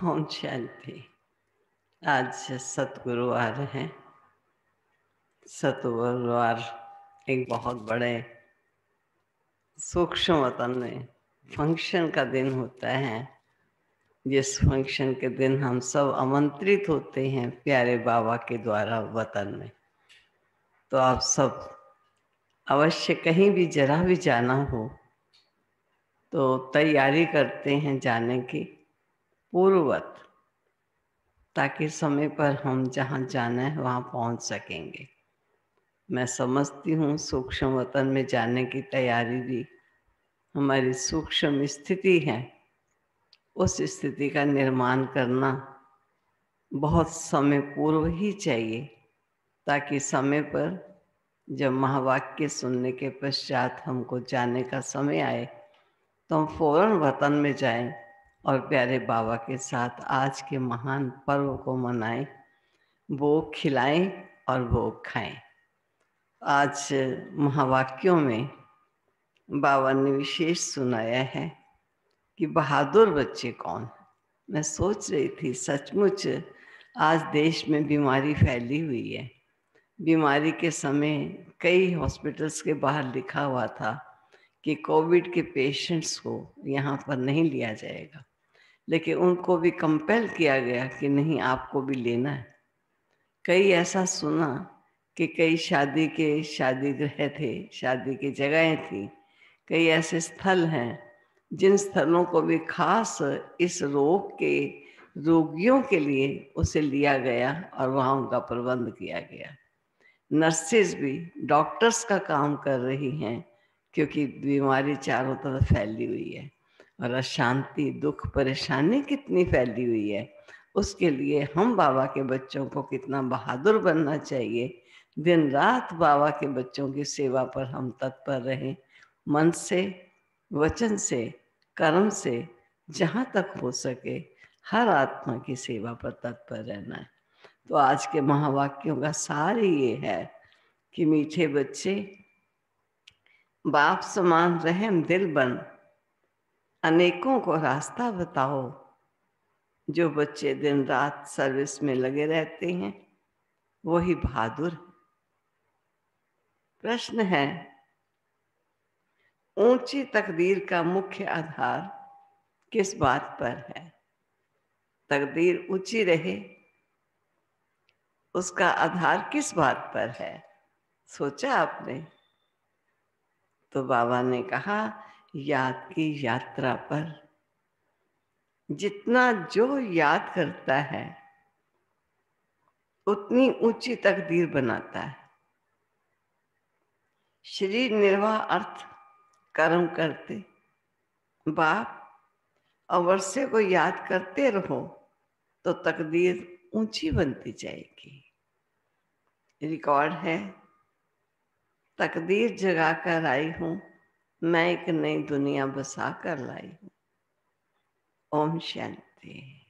ओम शांति। आज सतगुरुवार है। सतगुरुवार एक बहुत बड़े सूक्ष्म वतन में फंक्शन का दिन होता है, जिस फंक्शन के दिन हम सब आमंत्रित होते हैं प्यारे बाबा के द्वारा वतन में। तो आप सब अवश्य कहीं भी जरा भी जाना हो तो तैयारी करते हैं जाने की पूर्ववत, ताकि समय पर हम जहाँ जाना है वहाँ पहुँच सकेंगे। मैं समझती हूँ सूक्ष्म वतन में जाने की तैयारी भी हमारी सूक्ष्म स्थिति है। उस स्थिति का निर्माण करना बहुत समय पूर्व ही चाहिए, ताकि समय पर जब महावाक्य सुनने के पश्चात हमको जाने का समय आए तो हम फौरन वतन में जाएं और प्यारे बाबा के साथ आज के महान पर्व को मनाएं, भोग खिलाएं और भोग खाएं। आज महावाक्यों में बाबा ने विशेष सुनाया है कि बहादुर बच्चे कौन। मैं सोच रही थी सचमुच आज देश में बीमारी फैली हुई है। बीमारी के समय कई हॉस्पिटल्स के बाहर लिखा हुआ था कि कोविड के पेशेंट्स को यहाँ पर नहीं लिया जाएगा, लेकिन उनको भी कंपेल किया गया कि नहीं, आपको भी लेना है। कई ऐसा सुना कि कई शादी गृह थे, शादी की जगहें थी, कई ऐसे स्थल हैं जिन स्थलों को भी खास इस रोग के रोगियों के लिए उसे लिया गया और वहाँ उनका प्रबंध किया गया। नर्सेज भी डॉक्टर्स का काम कर रही हैं, क्योंकि बीमारी चारों तरफ फैली हुई है और अशांति, दुख, परेशानी कितनी फैली हुई है। उसके लिए हम बाबा के बच्चों को कितना बहादुर बनना चाहिए। दिन रात बाबा के बच्चों की सेवा पर हम तत्पर रहें, मन से, वचन से, कर्म से, जहाँ तक हो सके हर आत्मा की सेवा पर तत्पर रहना है। तो आज के महावाक्यों का सार ये है कि मीठे बच्चे, बाप समान रहम दिल बन, अनेकों को रास्ता बताओ। जो बच्चे दिन रात सर्विस में लगे रहते हैं वही बहादुर। प्रश्न है, ऊंची तकदीर का मुख्य आधार किस बात पर है? तकदीर ऊंची रहे उसका आधार किस बात पर है? सोचा आपने? तो बाबा ने कहा, याद की यात्रा पर। जितना जो याद करता है उतनी ऊंची तकदीर बनाता है। शरीर निर्वाह अर्थ कर्म करते बाप और वर्षे को याद करते रहो तो तकदीर ऊंची बनती जाएगी। रिकॉर्ड है, तकदीर जगा कर आई हूं, मैं एक नई दुनिया बसा कर लाई हूं। ओम शांति।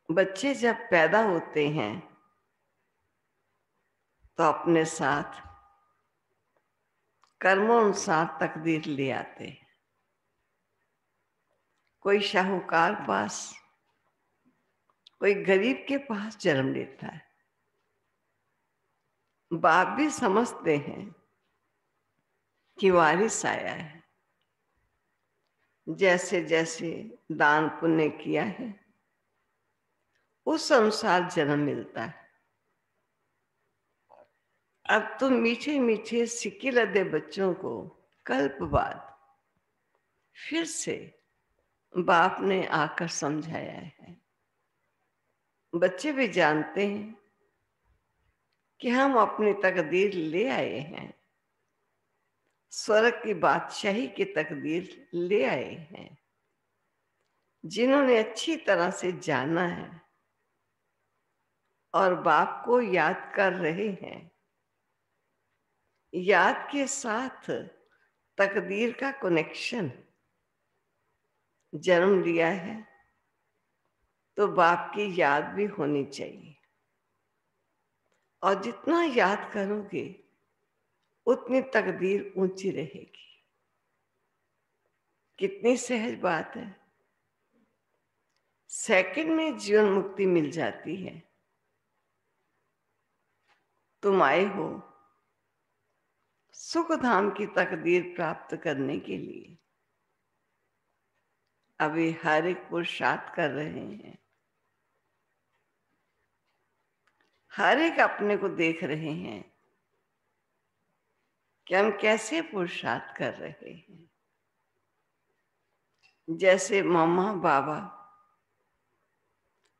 बच्चे जब पैदा होते हैं तो अपने साथ कर्मों-अनुसार तकदीर ले आते हैं। कोई शाहूकार पास, कोई गरीब के पास जन्म लेता है। बाप भी समझते हैं कि वारिस आया है। जैसे जैसे दान पुण्य किया है उस अनुसार जन्म मिलता है। अब तो मीठे मीठे सिक्के लदे बच्चों को कल्प बाद फिर से बाप ने आकर समझाया है। बच्चे भी जानते हैं कि हम अपनी तकदीर ले आए हैं, स्वर्ग की बादशाही की तकदीर ले आए हैं। जिन्होंने अच्छी तरह से जाना है और बाप को याद कर रहे हैं, याद के साथ तकदीर का कनेक्शन, जन्म लिया है तो बाप की याद भी होनी चाहिए। और जितना याद करोगे उतनी तकदीर ऊंची रहेगी। कितनी सहज बात है। सेकंड में जीवन मुक्ति मिल जाती है। तुम आए हो सुख धाम की तकदीर प्राप्त करने के लिए। अभी हर एक पुरुषार्थ कर रहे हैं, हर एक अपने को देख रहे हैं कि हम कैसे पुरुषार्थ कर रहे हैं। जैसे मम्मा बाबा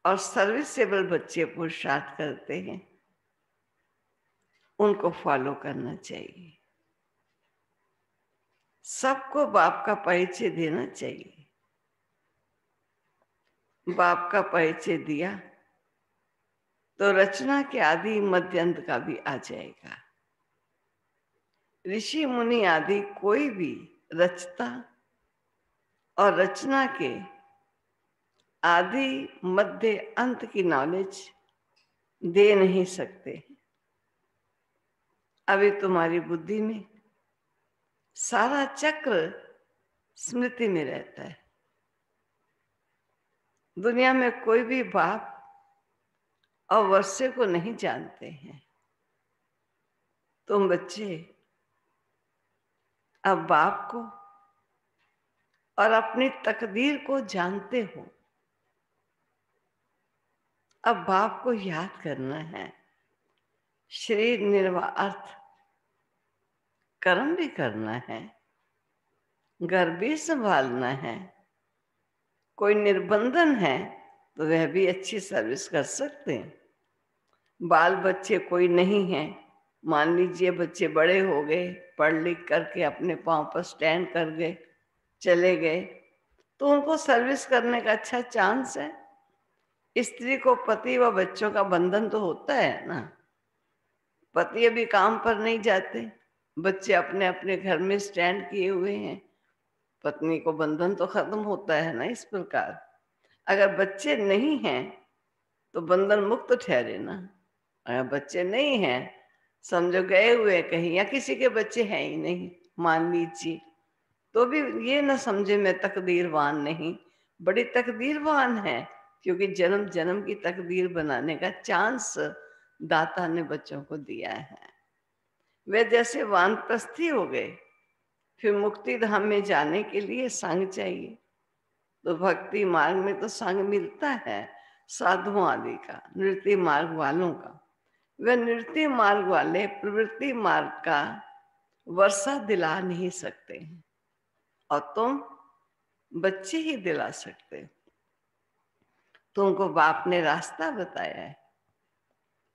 और सर्विसेबल बच्चे पुरुषार्थ करते हैं, उनको फॉलो करना चाहिए। सबको बाप का परिचय देना चाहिए। बाप का परिचय दिया तो रचना के आदि मध्य अंत का भी आ जाएगा। ऋषि मुनि आदि कोई भी रचता और रचना के आदि मध्य अंत की नॉलेज दे नहीं सकते। अभी तुम्हारी बुद्धि में सारा चक्र स्मृति में रहता है। दुनिया में कोई भी बाप और वर्षे को नहीं जानते हैं। तुम बच्चे अब बाप को और अपनी तकदीर को जानते हो। अब बाप को याद करना है। शरीर निर्वाह अर्थ कर्म भी करना है, घर भी संभालना है। कोई निर्बंधन है तो वह भी अच्छी सर्विस कर सकते हैं। बाल बच्चे कोई नहीं है, मान लीजिए बच्चे बड़े हो गए, पढ़ लिख करके अपने पांव पर स्टैंड कर गए, चले गए, तो उनको सर्विस करने का अच्छा चांस है। स्त्री को पति व बच्चों का बंधन तो होता है ना। पति अभी काम पर नहीं जाते, बच्चे अपने अपने घर में स्टैंड किए हुए हैं, पत्नी को बंधन तो खत्म होता है ना। इस प्रकार अगर बच्चे नहीं हैं तो बंधन मुक्त ठहरे ना। अगर बच्चे नहीं हैं, समझो गए हुए कहीं या किसी के बच्चे हैं ही नहीं मान लीजिए, तो भी ये ना समझे मैं तकदीरवान नहीं, बड़ी तकदीरवान है, क्योंकि जन्म जन्म की तकदीर बनाने का चांस दाता ने बच्चों को दिया है। वे जैसे वानप्रस्थी हो गए, फिर मुक्ति धाम में जाने के लिए संग चाहिए। तो भक्ति मार्ग में तो संग मिलता है साधुओं आदि का, नृत्य मार्ग वालों का। वे नृत्य मार्ग वाले प्रवृत्ति मार्ग का वर्षा दिला नहीं सकते हैं, और तुम बच्चे ही दिला सकते हो। तुमको बाप ने रास्ता बताया है।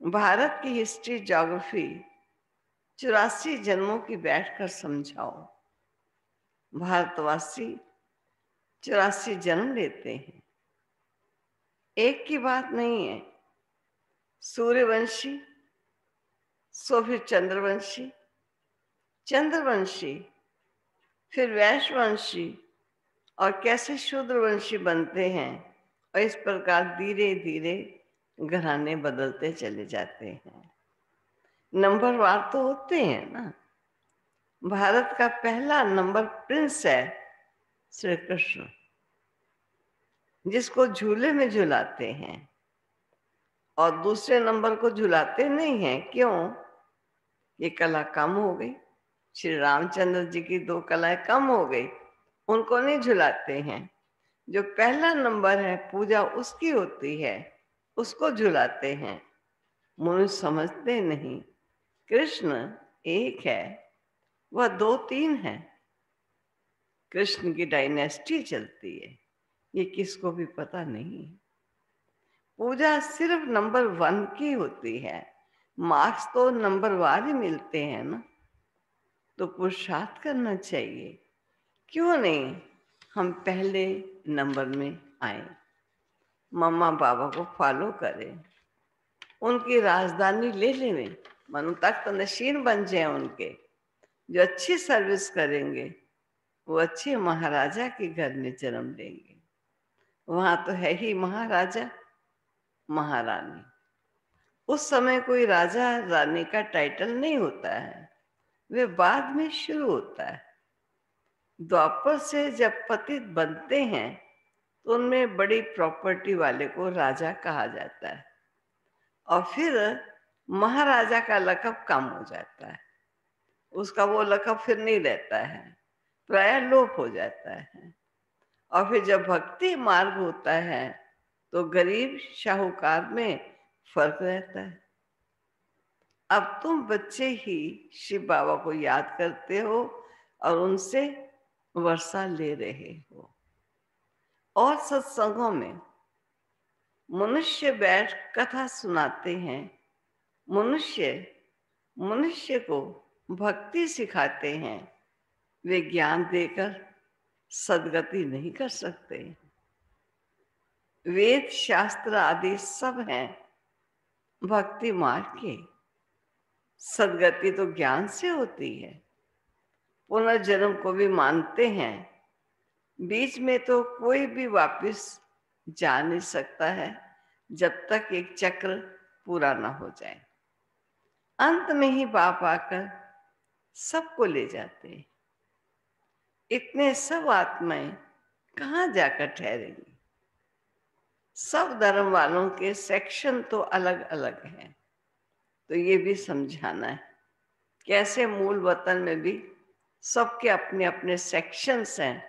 भारत की हिस्ट्री ज्योग्राफी 84 जन्मों की बैठकर समझाओ। भारतवासी 84 जन्म लेते हैं, एक की बात नहीं है। सूर्यवंशी, सो फिर चंद्रवंशी, चंद्रवंशी फिर वैश्यवंशी, और कैसे शूद्रवंशी बनते हैं, और इस प्रकार धीरे धीरे घराने बदलते चले जाते हैं। नंबरवार तो होते हैं ना। भारत का पहला नंबर प्रिंस है श्री कृष्ण, जिसको झूले में झुलाते हैं, और दूसरे नंबर को झुलाते नहीं हैं। क्यों? ये कला कम हो गई। श्री रामचंद्र जी की 2 कलाएं कम हो गई, उनको नहीं झुलाते हैं। जो पहला नंबर है पूजा उसकी होती है, उसको झुलाते हैं। मनुष्य समझते नहीं, कृष्ण एक है, वह 2-3 है। कृष्ण की डायनेस्टी चलती है, ये किसको भी पता नहीं। पूजा सिर्फ नंबर 1 की होती है, मार्क्स तो नंबरवार ही मिलते हैं ना। तो पुरुषार्थ करना चाहिए, क्यों नहीं हम पहले नंबर में आए, मम्मा बाबा को फॉलो करें, उनकी राजधानी ले लें, मनु तख्त नशीन बन जाए उनके। जो अच्छी सर्विस करेंगे वो अच्छे महाराजा के घर में जन्म लेंगे। वहां तो है ही महाराजा महारानी। उस समय कोई राजा रानी का टाइटल नहीं होता है, वे बाद में शुरू होता है। द्वापर से जब पतित बनते हैं तो उनमें बड़ी प्रॉपर्टी वाले को राजा कहा जाता है, और फिर महाराजा का लक़ब कम हो जाता है, उसका वो लक़ब फिर नहीं रहता है, प्राय लोप हो जाता है। और फिर जब भक्ति मार्ग होता है तो गरीब शाहूकार में फर्क रहता है। अब तुम बच्चे ही शिव बाबा को याद करते हो और उनसे वर्षा ले रहे हो। और सत्संगों में मनुष्य बैठ कथा सुनाते हैं, मनुष्य मनुष्य को भक्ति सिखाते हैं, वे ज्ञान देकर सदगति नहीं कर सकते। वेद शास्त्र आदि सब हैं भक्ति मार्ग के, सदगति तो ज्ञान से होती है। पुनर्जन्म को भी मानते हैं, बीच में तो कोई भी वापस जा नहीं सकता है जब तक एक चक्र पूरा ना हो जाए। अंत में ही बाप आकर सबको ले जाते हैं। इतने सब आत्माएं कहाँ जाकर ठहरेंगी? सब धर्म वालों के सेक्शन तो अलग अलग हैं, तो ये भी समझाना है कैसे मूल वतन में भी सबके अपने अपने सेक्शंस हैं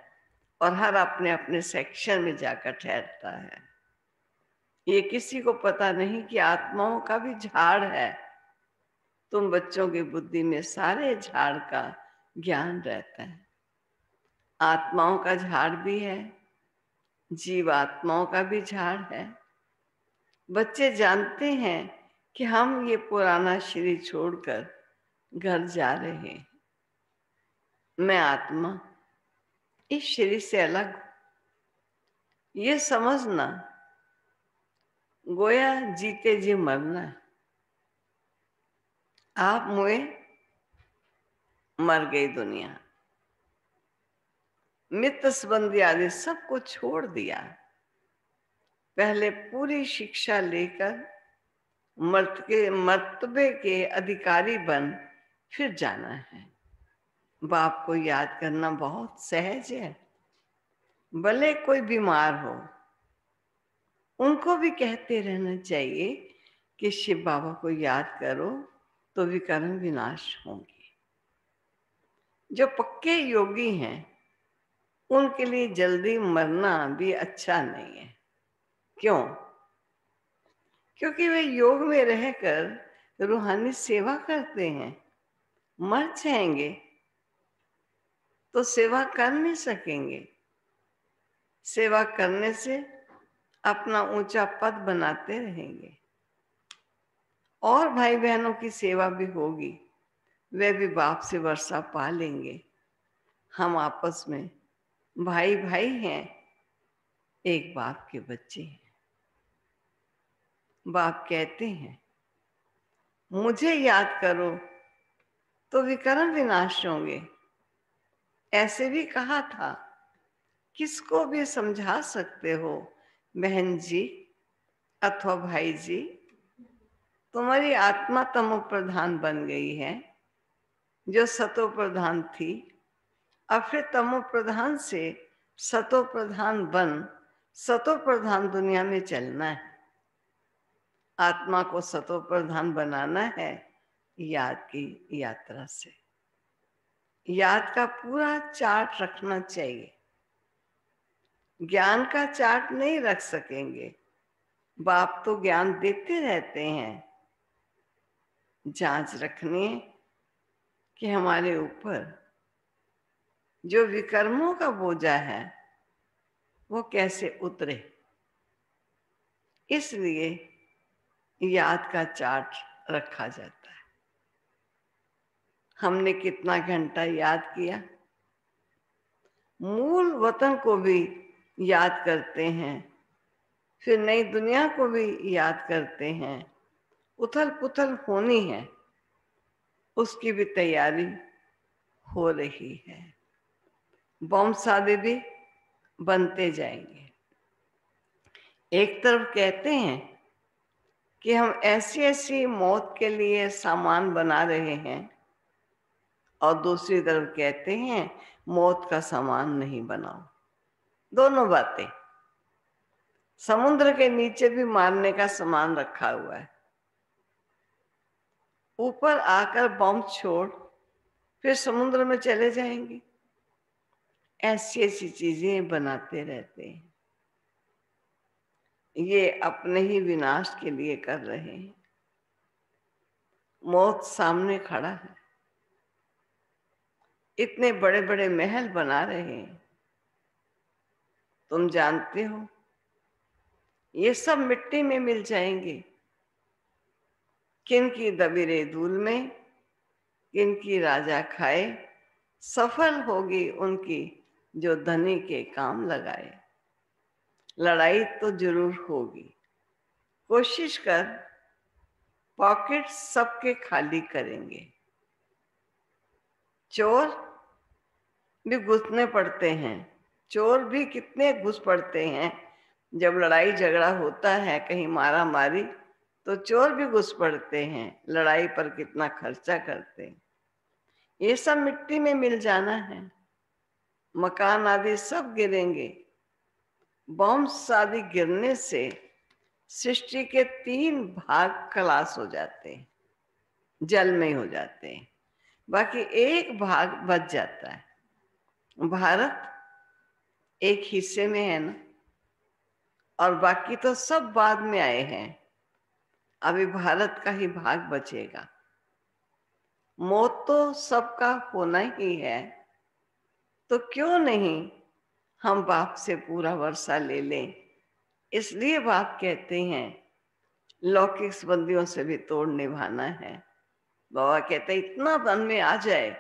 और हर अपने अपने सेक्शन में जाकर ठहरता है। ये किसी को पता नहीं कि आत्माओं का भी झाड़ है। तुम बच्चों की बुद्धि में सारे झाड़ का ज्ञान रहता है। आत्माओं का झाड़ भी है, जीवात्माओं का भी झाड़ है। बच्चे जानते हैं कि हम ये पुराना शरीर छोड़कर घर जा रहे हैं। मैं आत्मा इस शरीर से अलग हूं, ये समझना गोया जीते जी मरना है। आप मुए, मर गई दुनिया, मित्र संबंधी आदि सबको छोड़ दिया। पहले पूरी शिक्षा लेकर मर्तबे के अधिकारी बन फिर जाना है। बाप को याद करना बहुत सहज है। भले कोई बीमार हो, उनको भी कहते रहना चाहिए कि शिव बाबा को याद करो तो विकर्म विनाश होंगे। जो पक्के योगी हैं उनके लिए जल्दी मरना भी अच्छा नहीं है। क्यों? क्योंकि वे योग में रहकर रूहानी सेवा करते हैं। मर जाएंगे तो सेवा कर नहीं सकेंगे। सेवा करने से अपना ऊंचा पद बनाते रहेंगे और भाई बहनों की सेवा भी होगी, वे भी बाप से वर्षा पा लेंगे। हम आपस में भाई भाई हैं, एक बाप के बच्चे हैं। बाप कहते हैं मुझे याद करो तो विकर्म विनाश होंगे। ऐसे भी कहा था, किसको भी समझा सकते हो बहन जी अथवा भाई जी, तुम्हारी आत्मा तमो प्रधान बन गई है, जो सतो प्रधान थी। अब फिर तमो प्रधान से सतो प्रधान बन सतो प्रधान दुनिया में चलना है। आत्मा को सतो प्रधान बनाना है याद की यात्रा से। याद का पूरा चार्ट रखना चाहिए। ज्ञान का चार्ट नहीं रख सकेंगे। बाप तो ज्ञान देते रहते हैं, जांच रखनी है कि हमारे ऊपर जो विकर्मों का बोझा है वो कैसे उतरे। इसलिए याद का चार्ट रखा जाता है। हमने कितना घंटा याद किया, मूल वतन को भी याद करते हैं, फिर नई दुनिया को भी याद करते हैं। उथल पुथल होनी है, उसकी भी तैयारी हो रही है। बम सादे भी बनते जाएंगे। एक तरफ कहते हैं कि हम ऐसी ऐसी मौत के लिए सामान बना रहे हैं, और दूसरी तरफ कहते हैं मौत का सामान नहीं बनाओ। दोनों बातें। समुद्र के नीचे भी मारने का सामान रखा हुआ है। ऊपर आकर बम छोड़ फिर समुद्र में चले जाएंगे। ऐसी ऐसी चीजें बनाते रहते हैं। ये अपने ही विनाश के लिए कर रहे हैं। मौत सामने खड़ा है, इतने बड़े बड़े महल बना रहे हैं। तुम जानते हो ये सब मिट्टी में मिल जाएंगे। किनकी दबीरे धूल में, किनकी राजा खाए, सफल होगी उनकी जो धनी के काम लगाए। लड़ाई तो जरूर होगी, कोशिश कर, पॉकेट सबके खाली करेंगे। चोर भी घुसने पड़ते हैं, चोर भी कितने घुस पड़ते हैं। जब लड़ाई झगड़ा होता है, कहीं मारा मारी, तो चोर भी घुस पड़ते हैं, लड़ाई पर कितना खर्चा करते हैं। ये सब मिट्टी में मिल जाना है। मकान आदि सब गिरेंगे। बॉम्ब आदि गिरने से सृष्टि के 3 भाग खलास हो जाते हैं, जल में हो जाते हैं। बाकी एक भाग बच जाता है। भारत एक हिस्से में है ना, और बाकी तो सब बाद में आए हैं। अभी भारत का ही भाग बचेगा। मौत तो सबका होना ही है, तो क्यों नहीं हम बाप से पूरा वर्षा ले लें। इसलिए बाप कहते हैं लौकिक संबंधियों से भी तोड़ निभाना है। बाबा कहते हैं इतना मन में आ जाए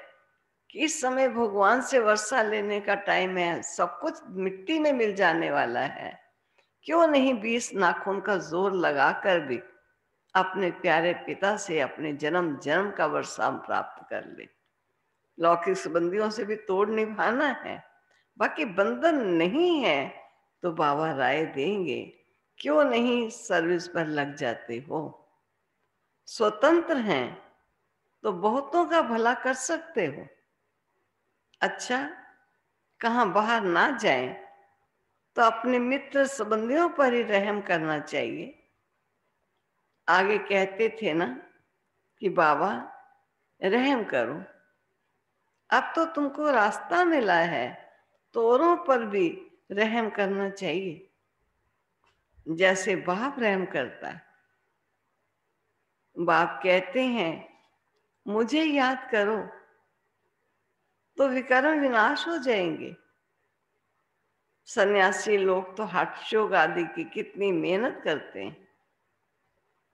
कि इस समय भगवान से वर्षा लेने का टाइम है, सब कुछ मिट्टी में मिल जाने वाला है, क्यों नहीं 20 नाखून का जोर लगाकर भी अपने प्यारे पिता से अपने जन्म जन्म का वर्षा प्राप्त कर ले। लौकिक संबंधियों से भी तोड़ निभाना है। बाकी बंधन नहीं है तो बाबा राय देंगे, क्यों नहीं सर्विस पर लग जाते हो। स्वतंत्र हैं तो बहुतों का भला कर सकते हो। अच्छा, कहाँ बाहर ना जाएं तो अपने मित्र संबंधियों पर ही रहम करना चाहिए। आगे कहते थे ना कि बाबा रहम करो, अब तो तुमको रास्ता मिला है तो औरों पर भी रहम करना चाहिए, जैसे बाप रहम करता है। बाप कहते हैं मुझे याद करो तो विकर्म विनाश हो जाएंगे। सन्यासी लोग तो हठ योग आदि की कितनी मेहनत करते हैं,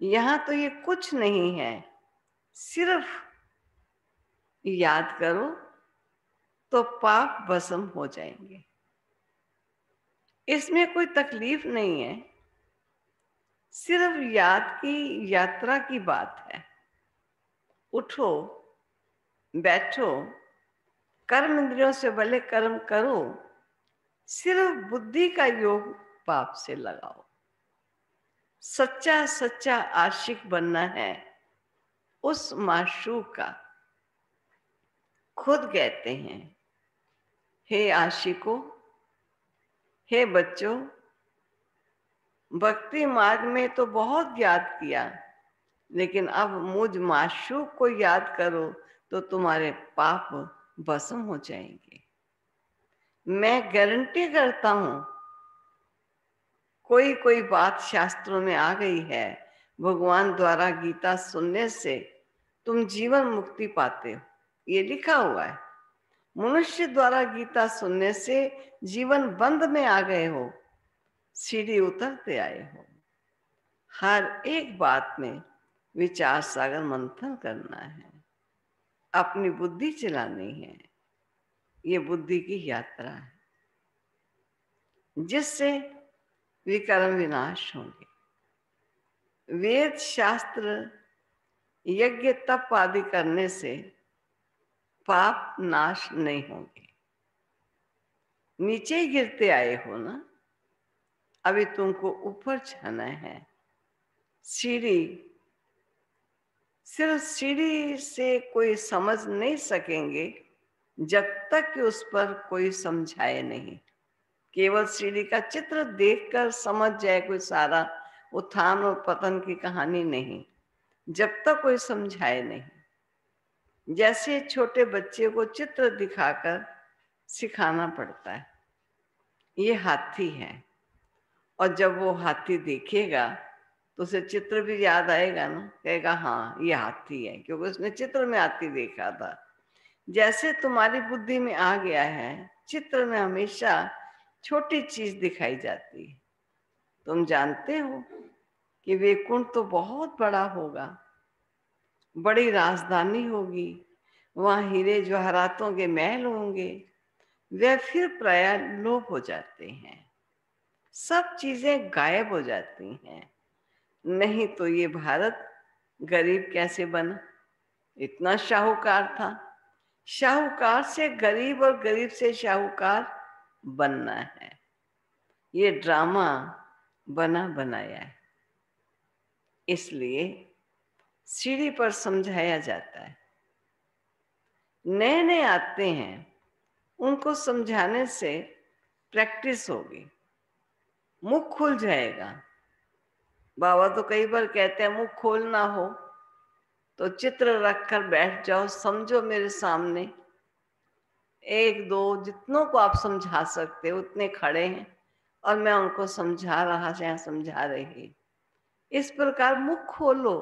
यहां तो ये कुछ नहीं है। सिर्फ याद करो तो पाप भस्म हो जाएंगे। इसमें कोई तकलीफ नहीं है, सिर्फ याद की यात्रा की बात है। उठो, बैठो, कर्म इंद्रियों से भले कर्म करो, सिर्फ बुद्धि का योग पाप से लगाओ। सच्चा सच्चा आशिक बनना है उस माशूक का। खुद कहते हैं हे आशिकों, हे बच्चों, भक्ति मार्ग में तो बहुत याद किया, लेकिन अब मुझ माशूक को याद करो तो तुम्हारे पाप भस्म हो जाएंगे। मैं गारंटी करता हूं, कोई कोई बात शास्त्रों में आ गई है, भगवान द्वारा गीता सुनने से तुम जीवन मुक्ति पाते हो, ये लिखा हुआ है। मनुष्य द्वारा गीता सुनने से जीवन बंद में आ गए हो, सीढ़ी उतरते आए हो। हर एक बात में विचार सागर मंथन करना है, अपनी बुद्धि चलानी है। ये बुद्धि की यात्रा है जिससे विकर्म विनाश होंगे। वेद शास्त्र यज्ञ तप आदि करने से पाप नाश नहीं होंगे। नीचे ही गिरते आए हो ना, अभी तुमको ऊपर जाना है। सीढ़ी, सिर्फ सीढ़ी से कोई समझ नहीं सकेंगे जब तक कि उस पर कोई समझाए नहीं। केवल सीढ़ी का चित्र देखकर समझ जाए कोई सारा उत्थान और पतन की कहानी नहीं, जब तक कोई समझाए नहीं। जैसे छोटे बच्चे को चित्र दिखाकर सिखाना पड़ता है। ये हाथी है, और जब वो हाथी देखेगा तो उसे चित्र भी याद आएगा ना, कहेगा हाँ ये हाथी है, क्योंकि उसने चित्र में हाथी देखा था। जैसे तुम्हारी बुद्धि में आ गया है, चित्र में हमेशा छोटी चीज दिखाई जाती है। तुम जानते हो कि वैकुंठ तो बहुत बड़ा होगा, बड़ी राजधानी होगी, वहां हीरे जवाहरातों के महल होंगे। वे फिर प्राय लोप हो जाते हैं, सब चीजें गायब हो जाती हैं। नहीं तो ये भारत गरीब कैसे बना? इतना शाहूकार था। शाहूकार से गरीब और गरीब से शाहूकार बनना है। ये ड्रामा बना बनाया है, इसलिए सीढ़ी पर समझाया जाता है। नए नए आते हैं, उनको समझाने से प्रैक्टिस होगी, मुख खुल जाएगा। बाबा तो कई बार कहते हैं मुख खोलना हो तो चित्र रखकर बैठ जाओ, समझो मेरे सामने। एक दो जितनों को आप समझा सकते हो उतने खड़े हैं, और मैं उनको समझा रहा या समझा रही। इस प्रकार मुख खोलो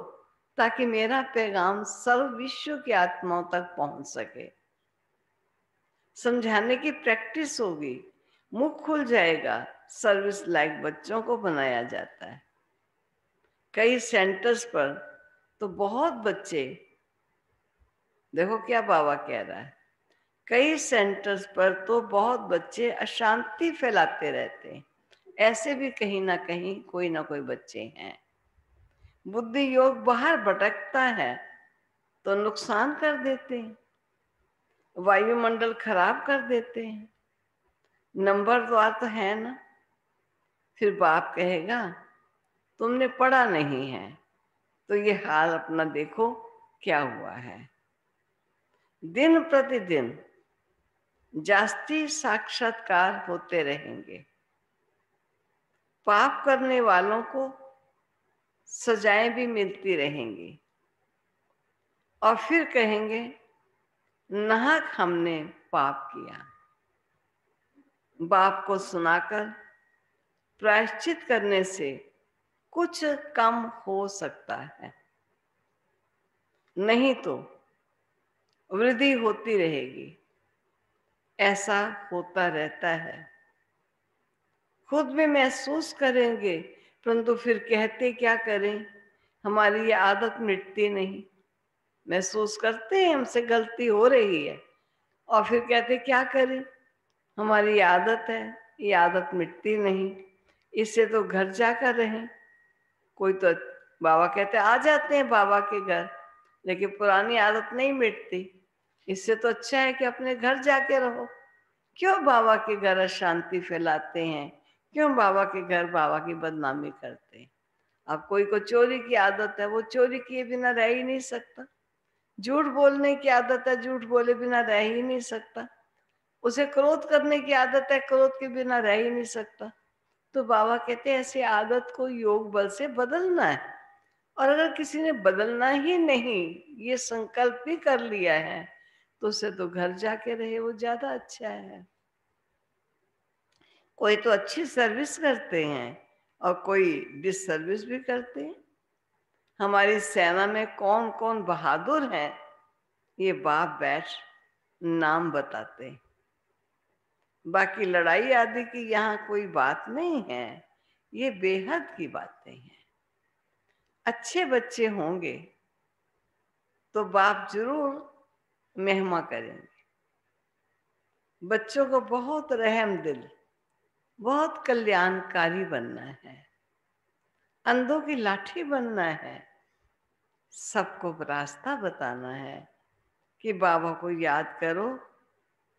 ताकि मेरा पैगाम सर्व विश्व की आत्माओं तक पहुंच सके। समझाने की प्रैक्टिस होगी, मुख खुल जाएगा। सर्विस लायक बच्चों को बनाया जाता है। कई सेंटर्स पर तो बहुत बच्चे, देखो क्या बाबा कह रहा है, कई सेंटर्स पर तो बहुत बच्चे अशांति फैलाते रहते हैं। ऐसे भी कहीं ना कहीं कोई ना कोई बच्चे हैं। बुद्धि योग बाहर भटकता है तो नुकसान कर देते हैं, वायुमंडल खराब कर देते हैं। नंबरदार तो है ना। फिर बाप कहेगा तुमने पढ़ा नहीं है, तो ये हाल अपना देखो क्या हुआ है। दिन प्रतिदिन जास्ती साक्षात्कार होते रहेंगे। पाप करने वालों को सजाएं भी मिलती रहेंगी, और फिर कहेंगे नाहक हमने पाप किया। बाप को सुनाकर प्रायश्चित करने से कुछ कम हो सकता है, नहीं तो वृद्धि होती रहेगी। ऐसा होता रहता है। खुद में महसूस करेंगे, परंतु फिर कहते क्या करें, हमारी ये आदत मिटती नहीं। महसूस करते हैं हमसे गलती हो रही है, और फिर कहते क्या करें, हमारी आदत है, ये आदत मिटती नहीं, इससे तो घर जाकर रहें। कोई तो बाबा कहते आ जाते हैं बाबा के घर, लेकिन पुरानी आदत नहीं मिटती। इससे तो अच्छा है कि अपने घर जाके रहो। क्यों बाबा के घर अशांति फैलाते हैं? क्यों बाबा के घर बाबा की बदनामी करते हैं? अब कोई को चोरी की आदत है, वो चोरी किए बिना रह ही नहीं सकता। झूठ बोलने की आदत है, झूठ बोले बिना रह ही नहीं सकता। उसे क्रोध करने की आदत है, क्रोध के बिना रह ही नहीं सकता। तो बाबा कहते हैं ऐसी आदत को योग बल से बदलना है। और अगर किसी ने बदलना ही नहीं, ये संकल्प ही कर लिया है, तो उसे तो घर जाके रहे, वो ज्यादा अच्छा है। कोई तो अच्छी सर्विस करते हैं और कोई डिसर्विस भी करते हैं। हमारी सेना में कौन कौन बहादुर हैं, ये बाप बैठ नाम बताते हैं। बाकी लड़ाई आदि की यहाँ कोई बात नहीं है, ये बेहद की बातें हैं। अच्छे बच्चे होंगे तो बाप जरूर मेहमा करेंगे। बच्चों को बहुत रहम दिल, बहुत कल्याणकारी बनना है, अंधों की लाठी बनना है, सबको रास्ता बताना है कि बाबा को याद करो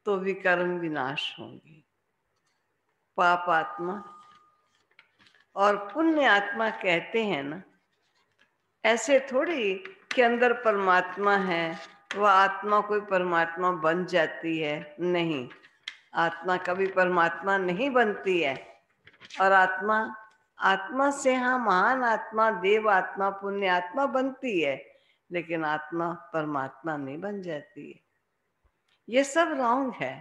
तो विकर्म विनाश होंगे। पाप आत्मा और पुण्य आत्मा कहते हैं ना, ऐसे थोड़ी कि अंदर परमात्मा है, वह आत्मा कोई परमात्मा बन जाती है। नहीं, आत्मा कभी परमात्मा नहीं बनती है। और आत्मा, आत्मा से हाँ महान आत्मा, देव आत्मा, पुण्य आत्मा बनती है, लेकिन आत्मा परमात्मा नहीं बन जाती है। ये सब रॉन्ग है।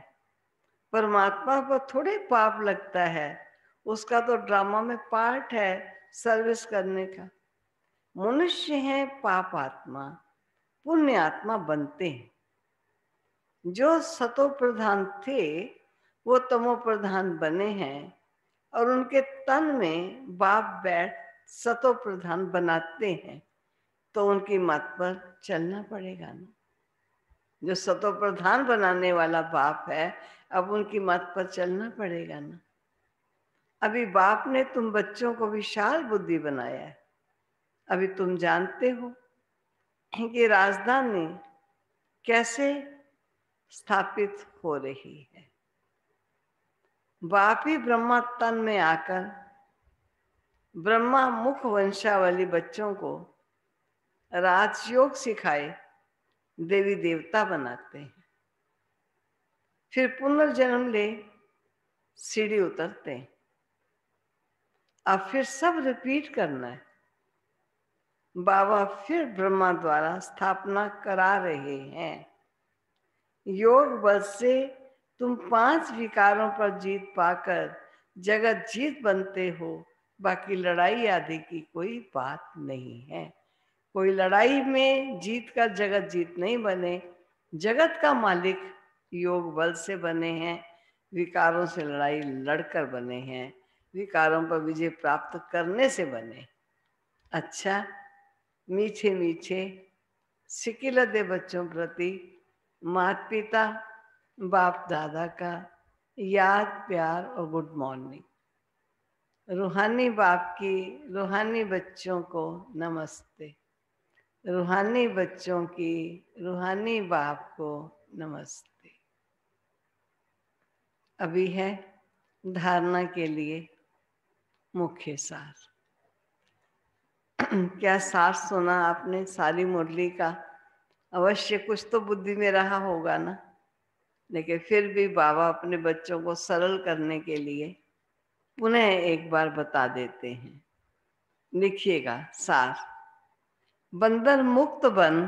परमात्मा पर थोड़े पाप लगता है, उसका तो ड्रामा में पार्ट है सर्विस करने का। मनुष्य है पाप आत्मा, पुण्य आत्मा बनते हैं। जो सतो प्रधान थे वो तमो प्रधान बने हैं, और उनके तन में बाप बैठ सतो प्रधान बनाते हैं, तो उनकी मत पर चलना पड़ेगा ना। जो सतो प्रधान बनाने वाला बाप है, अब उनकी मत पर चलना पड़ेगा ना। अभी बाप ने तुम बच्चों को विशाल बुद्धि बनाया है। अभी तुम जानते हो कि राजधानी कैसे स्थापित हो रही है। बाप ही ब्रह्मा तन में आकर ब्रह्मा मुख वंशावली बच्चों को राजयोग सिखाए देवी देवता बनाते हैं, फिर पुनर्जन्म ले सीढ़ी उतरते हैं। अब फिर सब रिपीट करना है। बाबा फिर ब्रह्मा द्वारा स्थापना करा रहे हैं। योग बल से तुम 5 विकारों पर जीत पाकर जगत जीत बनते हो। बाकी लड़ाई आदि की कोई बात नहीं है। कोई लड़ाई में जीत कर जगत जीत नहीं बने। जगत का मालिक योग बल से बने हैं, विकारों से लड़ाई लड़कर बने हैं, विकारों पर विजय प्राप्त करने से बने। अच्छा, मीठे मीठे सिकिलते बच्चों प्रति माता पिता बाप दादा का याद, प्यार और गुड मॉर्निंग। रूहानी बाप की रूहानी बच्चों को नमस्ते। रूहानी बच्चों की रूहानी बाप को नमस्ते। अभी है धारणा के लिए मुख्य सार। क्या सार सुना आपने सारी मुरली का? अवश्य कुछ तो बुद्धि में रहा होगा ना। लेकिन फिर भी बाबा अपने बच्चों को सरल करने के लिए पुनः एक बार बता देते हैं। लिखिएगा सार। बंधन मुक्त बन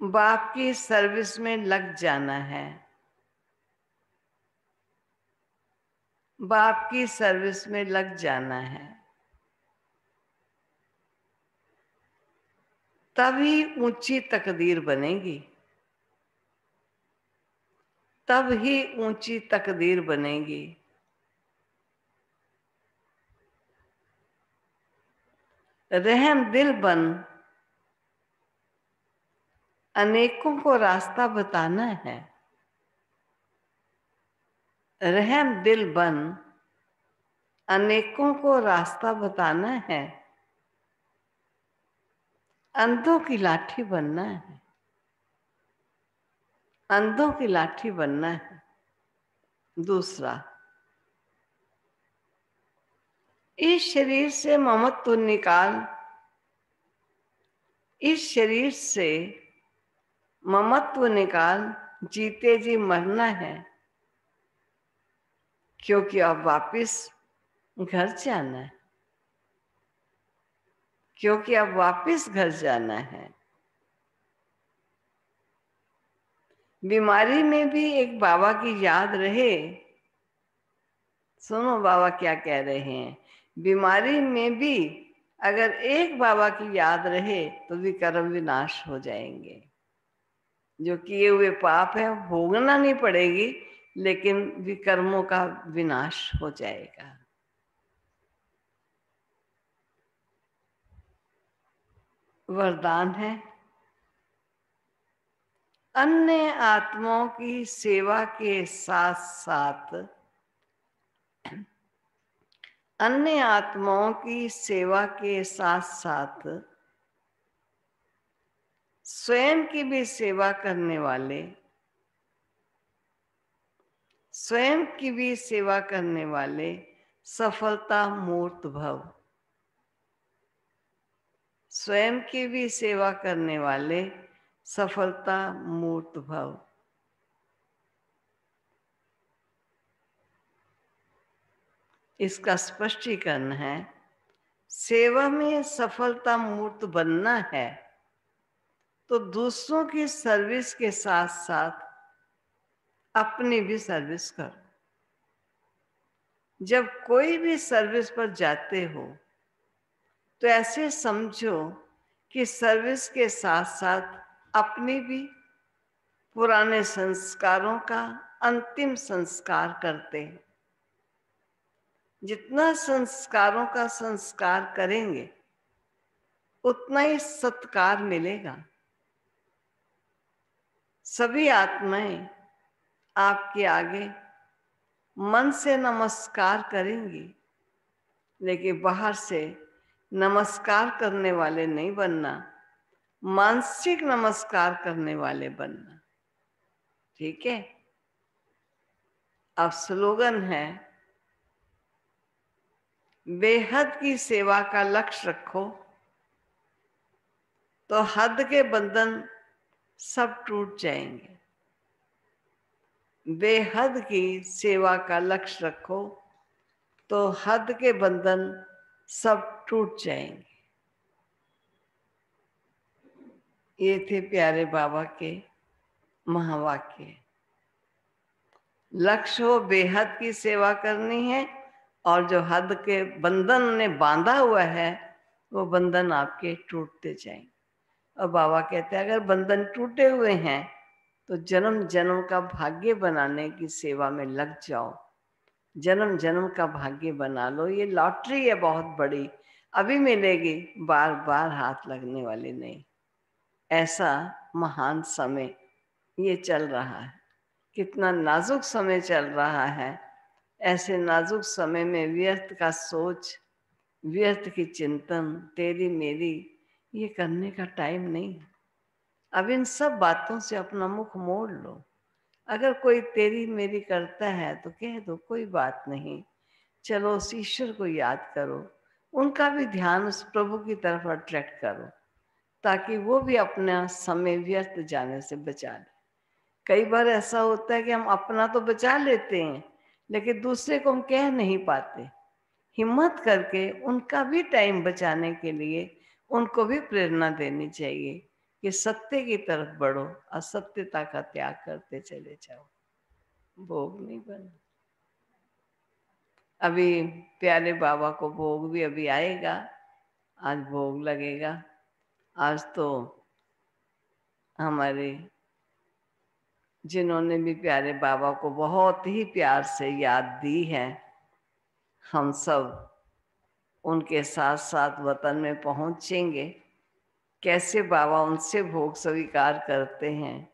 बाप की सर्विस में लग जाना है। बाप की सर्विस में लग जाना है, तभी ऊंची तकदीर बनेगी। तब ही ऊंची तकदीर बनेगी। रहम दिल बन अनेकों को रास्ता बताना है। रहम दिल बन अनेकों को रास्ता बताना है। अंधों की लाठी बनना है। अंधों की लाठी बनना है। दूसरा, इस शरीर से ममत्व निकाल। इस शरीर से ममत्व निकाल। जीते जी मरना है, क्योंकि अब वापिस घर जाना है। क्योंकि अब वापिस घर जाना है। बीमारी में भी एक बाबा की याद रहे। सुनो बाबा क्या कह रहे हैं। बीमारी में भी अगर एक बाबा की याद रहे तो विकर्म विनाश हो जाएंगे। जो किए हुए पाप है भोगना नहीं पड़ेगी, लेकिन विकर्मों का विनाश हो जाएगा। वरदान है, अन्य आत्माओं की सेवा के साथ साथ अन्य आत्माओं की सेवा के साथ साथ स्वयं की भी सेवा करने वाले, स्वयं की भी सेवा करने वाले सफलता मूर्त भव। स्वयं की भी सेवा करने वाले सफलता मूर्त भव। इसका स्पष्टीकरण है, सेवा में सफलता मूर्त बनना है तो दूसरों की सर्विस के साथ साथ अपनी भी सर्विस करो। जब कोई भी सर्विस पर जाते हो तो ऐसे समझो कि सर्विस के साथ साथ अपनी भी पुराने संस्कारों का अंतिम संस्कार करते हैं। जितना संस्कारों का संस्कार करेंगे उतना ही सत्कार मिलेगा। सभी आत्माएं आपके आगे मन से नमस्कार करेंगी, लेकिन बाहर से नमस्कार करने वाले नहीं बनना, मानसिक नमस्कार करने वाले बनना। ठीक है। अब स्लोगन है, बेहद की सेवा का लक्ष्य रखो तो हद के बंधन सब टूट जाएंगे। बेहद की सेवा का लक्ष्य रखो तो हद के बंधन सब टूट जाएंगे। ये थे प्यारे बाबा के महावाक्य। लक्ष्य हो बेहद की सेवा करनी है, और जो हद के बंधन ने बांधा हुआ है वो बंधन आपके टूटते जाएंगे। और बाबा कहते हैं, अगर बंधन टूटे हुए हैं तो जन्म जन्म का भाग्य बनाने की सेवा में लग जाओ। जन्म जन्म का भाग्य बना लो। ये लॉटरी है बहुत बड़ी, अभी मिलेगी, बार बार हाथ लगने वाली नहीं। ऐसा महान समय ये चल रहा है। कितना नाजुक समय चल रहा है। ऐसे नाजुक समय में व्यर्थ का सोच, व्यर्थ की चिंतन, तेरी मेरी, ये करने का टाइम नहीं। अब इन सब बातों से अपना मुख मोड़ लो। अगर कोई तेरी मेरी करता है तो कह दो, कोई बात नहीं, चलो उस ईश्वर को याद करो, उनका भी ध्यान उस प्रभु की तरफ अट्रैक्ट करो, ताकि वो भी अपना समय व्यर्थ जाने से बचा ले। कई बार ऐसा होता है कि हम अपना तो बचा लेते हैं, लेकिन दूसरे को हम कह नहीं पाते। हिम्मत करके उनका भी टाइम बचाने के लिए उनको भी प्रेरणा देनी चाहिए कि सत्य की तरफ बढ़ो, असत्यता का त्याग करते चले जाओ। भोग नहीं बन। अभी प्यारे बाबा को भोग भी अभी आएगा, आज भोग लगेगा। आज तो हमारे जिन्होंने भी प्यारे बाबा को बहुत ही प्यार से याद दी है, हम सब उनके साथ साथ वतन में पहुंचेंगे। कैसे बाबा उनसे भोग स्वीकार करते हैं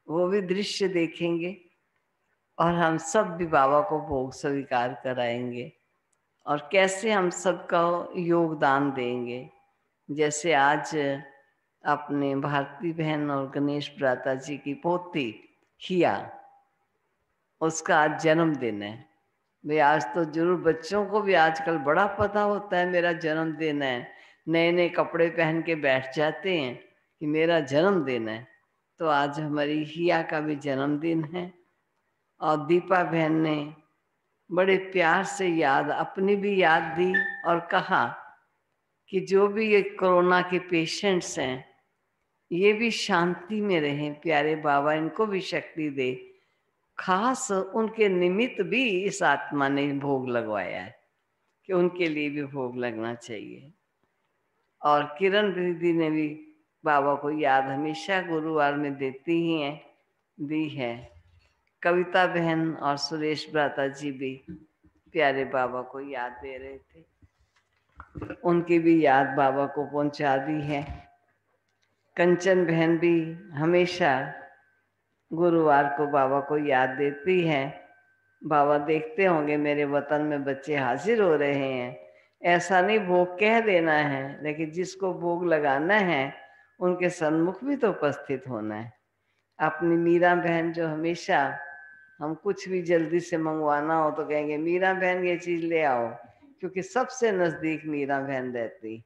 वो भी दृश्य देखेंगे, और हम सब भी बाबा को भोग स्वीकार कराएंगे, और कैसे हम सबका योगदान देंगे। जैसे आज अपने भारती बहन और गणेश भ्राता जी की पोती हिया, उसका आज जन्मदिन है। भाई आज तो जरूर बच्चों को भी आजकल बड़ा पता होता है मेरा जन्मदिन है, नए नए कपड़े पहन के बैठ जाते हैं कि मेरा जन्मदिन है। तो आज हमारी हिया का भी जन्मदिन है। और दीपा बहन ने बड़े प्यार से याद, अपनी भी याद दी, और कहा कि जो भी ये कोरोना के पेशेंट्स हैं ये भी शांति में रहें, प्यारे बाबा इनको भी शक्ति दे। खास उनके निमित्त भी इस आत्मा ने भोग लगवाया है कि उनके लिए भी भोग लगना चाहिए। और किरण दीदी ने भी बाबा को याद हमेशा गुरुवार में देती ही हैं, दी है। कविता बहन और सुरेश भ्राता जी भी प्यारे बाबा को याद दे रहे थे, उनकी भी याद बाबा को पहुंचा दी है। कंचन बहन भी हमेशा गुरुवार को बाबा को याद देती है। बाबा देखते होंगे मेरे वतन में बच्चे हाजिर हो रहे हैं, ऐसा नहीं भोग कह देना है, लेकिन जिसको भोग लगाना है उनके सन्मुख भी तो उपस्थित होना है। अपनी मीरा बहन जो हमेशा हम कुछ भी जल्दी से मंगवाना हो तो कहेंगे मीरा बहन ये चीज ले आओ, क्योंकि सबसे नजदीक मीरा बहन रहती।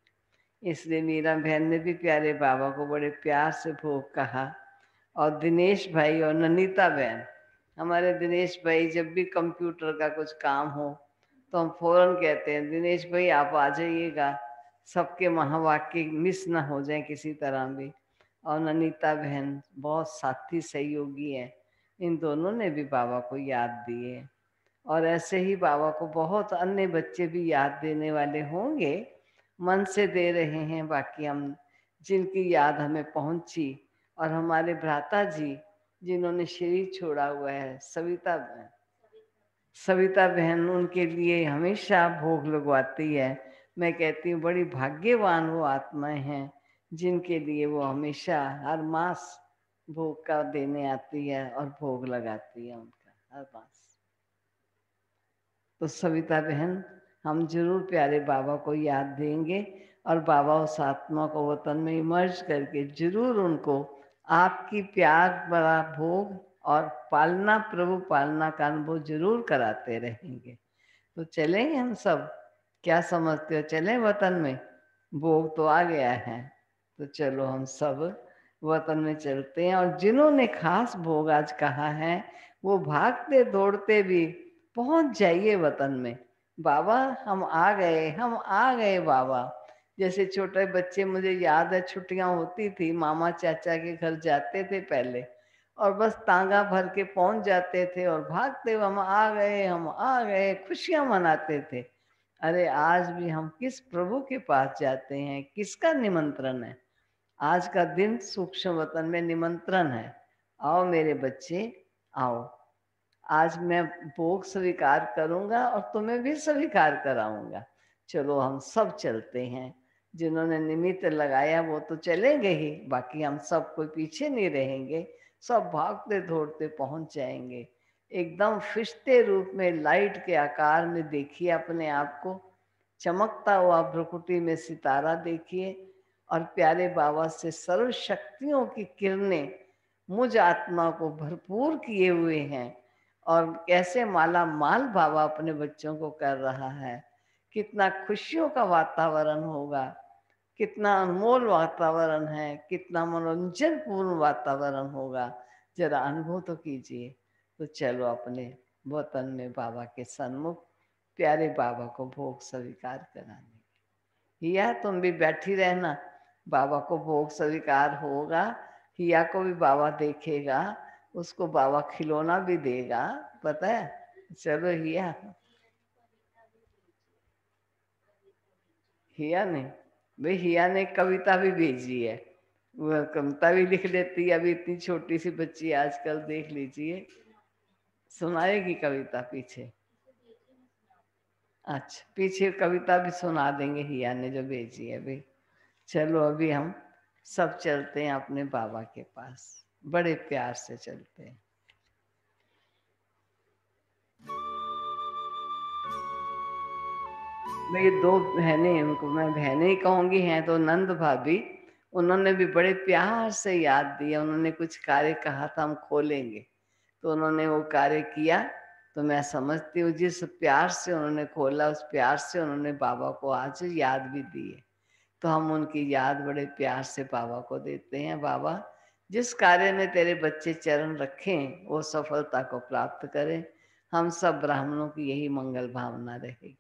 इसलिए मीरा बहन ने भी प्यारे बाबा को बड़े प्यार से भोग कहा। और दिनेश भाई और ननीता बहन, हमारे दिनेश भाई जब भी कंप्यूटर का कुछ काम हो तो हम फौरन कहते हैं दिनेश भाई आप आ जाइएगा, सबके महावाक्य मिस ना हो जाए किसी तरह भी। और ननीता बहन बहुत साथी सहयोगी है, इन दोनों ने भी बाबा को याद दिए। और ऐसे ही बाबा को बहुत अन्य बच्चे भी याद देने वाले होंगे, मन से दे रहे हैं। बाकी हम जिनकी याद हमें पहुंची, और हमारे भ्राता जी जिन्होंने शरीर छोड़ा हुआ है, सविता बहन, उनके लिए हमेशा भोग लगवाती है। मैं कहती हूँ बड़ी भाग्यवान वो आत्माएं हैं जिनके लिए वो हमेशा हर मास भोग का देने आती है और भोग लगाती है उनका हर मास। तो सविता बहन, हम जरूर प्यारे बाबा को याद देंगे और बाबा उस आत्मा को वतन में इमर्ज करके जरूर उनको आपकी प्यार भरा भोग और पालना, प्रभु पालना का अनुभव जरूर कराते रहेंगे। तो चलेंगे हम सब, क्या समझते हो, चलें वतन में? भोग तो आ गया है, तो चलो हम सब वतन में चलते हैं। और जिन्होंने खास भोग आज कहा है वो भागते दौड़ते भी पहुंच जाइए वतन में। बाबा हम आ गए, हम आ गए बाबा। जैसे छोटे बच्चे, मुझे याद है छुट्टियां होती थी, मामा चाचा के घर जाते थे पहले, और बस तांगा भर के पहुंच जाते थे और भागते हुए हम आ गए, हम आ गए, खुशियां मनाते थे। अरे आज भी हम किस प्रभु के पास जाते हैं, किसका निमंत्रण है? आज का दिन सूक्ष्म वतन में निमंत्रण है। आओ मेरे बच्चे, आओ। आज मैं भोग स्वीकार करूंगा और तुम्हें भी स्वीकार कराऊंगा। चलो हम सब चलते हैं। जिन्होंने निमित्त लगाया वो तो चलेंगे ही, बाकी हम सब कोई पीछे नहीं रहेंगे, सब भागते दौड़ते पहुंच जाएंगे। एकदम फिश्ते रूप में लाइट के आकार में देखिए अपने आप को, चमकता हुआ भ्रुकुटी में सितारा देखिए, और प्यारे बाबा से सर्व शक्तियों की किरणें मुझ आत्मा को भरपूर किए हुए हैं। और कैसे माला माल बाबा अपने बच्चों को कर रहा है, कितना खुशियों का वातावरण होगा, कितना अनमोल वातावरण है, कितना मनोरंजन पूर्ण वातावरण होगा, जरा अनुभव तो कीजिए। तो चलो अपने वतन में बाबा के सन्मुख प्यारे बाबा को भोग स्वीकार कराने। हिया तुम भी बैठी रहना, बाबा को भोग स्वीकार होगा, हिया को भी बाबा देखेगा, उसको बाबा खिलौना भी देगा, पता है। चलो हिया, हिया ने, भाई हिया ने कविता भी भेजी है, वह कविता भी लिख लेती है। अभी इतनी छोटी सी बच्ची आजकल, देख लीजिए, सुनाएगी कविता पीछे। अच्छा, पीछे कविता भी सुना देंगे हिया ने जो भेजी है भाई। चलो अभी हम सब चलते हैं अपने बाबा के पास, बड़े प्यार से चलते हैं। मेरी दो बहनें, उनको मैं बहनें ही कहूंगी, हैं तो नंद भाभी, उन्होंने भी बड़े प्यार से याद दिया। उन्होंने कुछ कार्य कहा था हम खोलेंगे, तो उन्होंने वो कार्य किया। तो मैं समझती हूँ जिस प्यार से उन्होंने खोला, उस प्यार से उन्होंने बाबा को आज याद भी दी है। तो हम उनकी याद बड़े प्यार से बाबा को देते हैं। बाबा, जिस कार्य में तेरे बच्चे चरण रखें वो सफलता को प्राप्त करें। हम सब ब्राह्मणों की यही मंगल भावना रहेगी।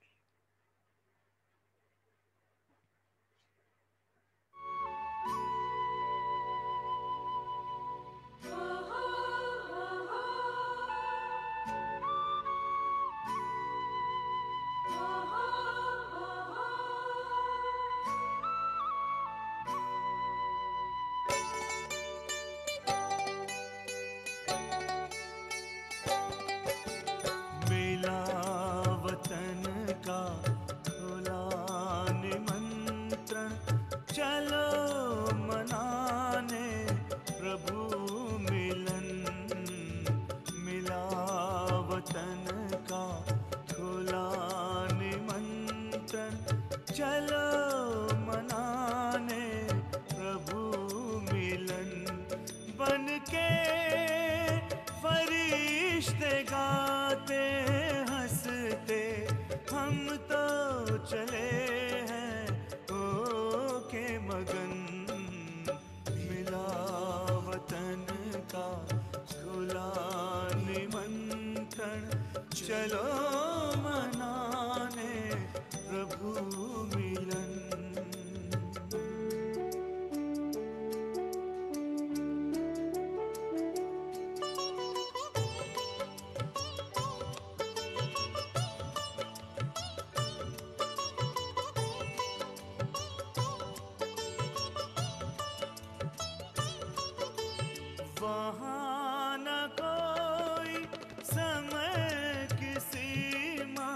हम तो चले हैं, ओ के चलो मनाने प्रभु मिलन। वहाँ न कोई समय की सीमा,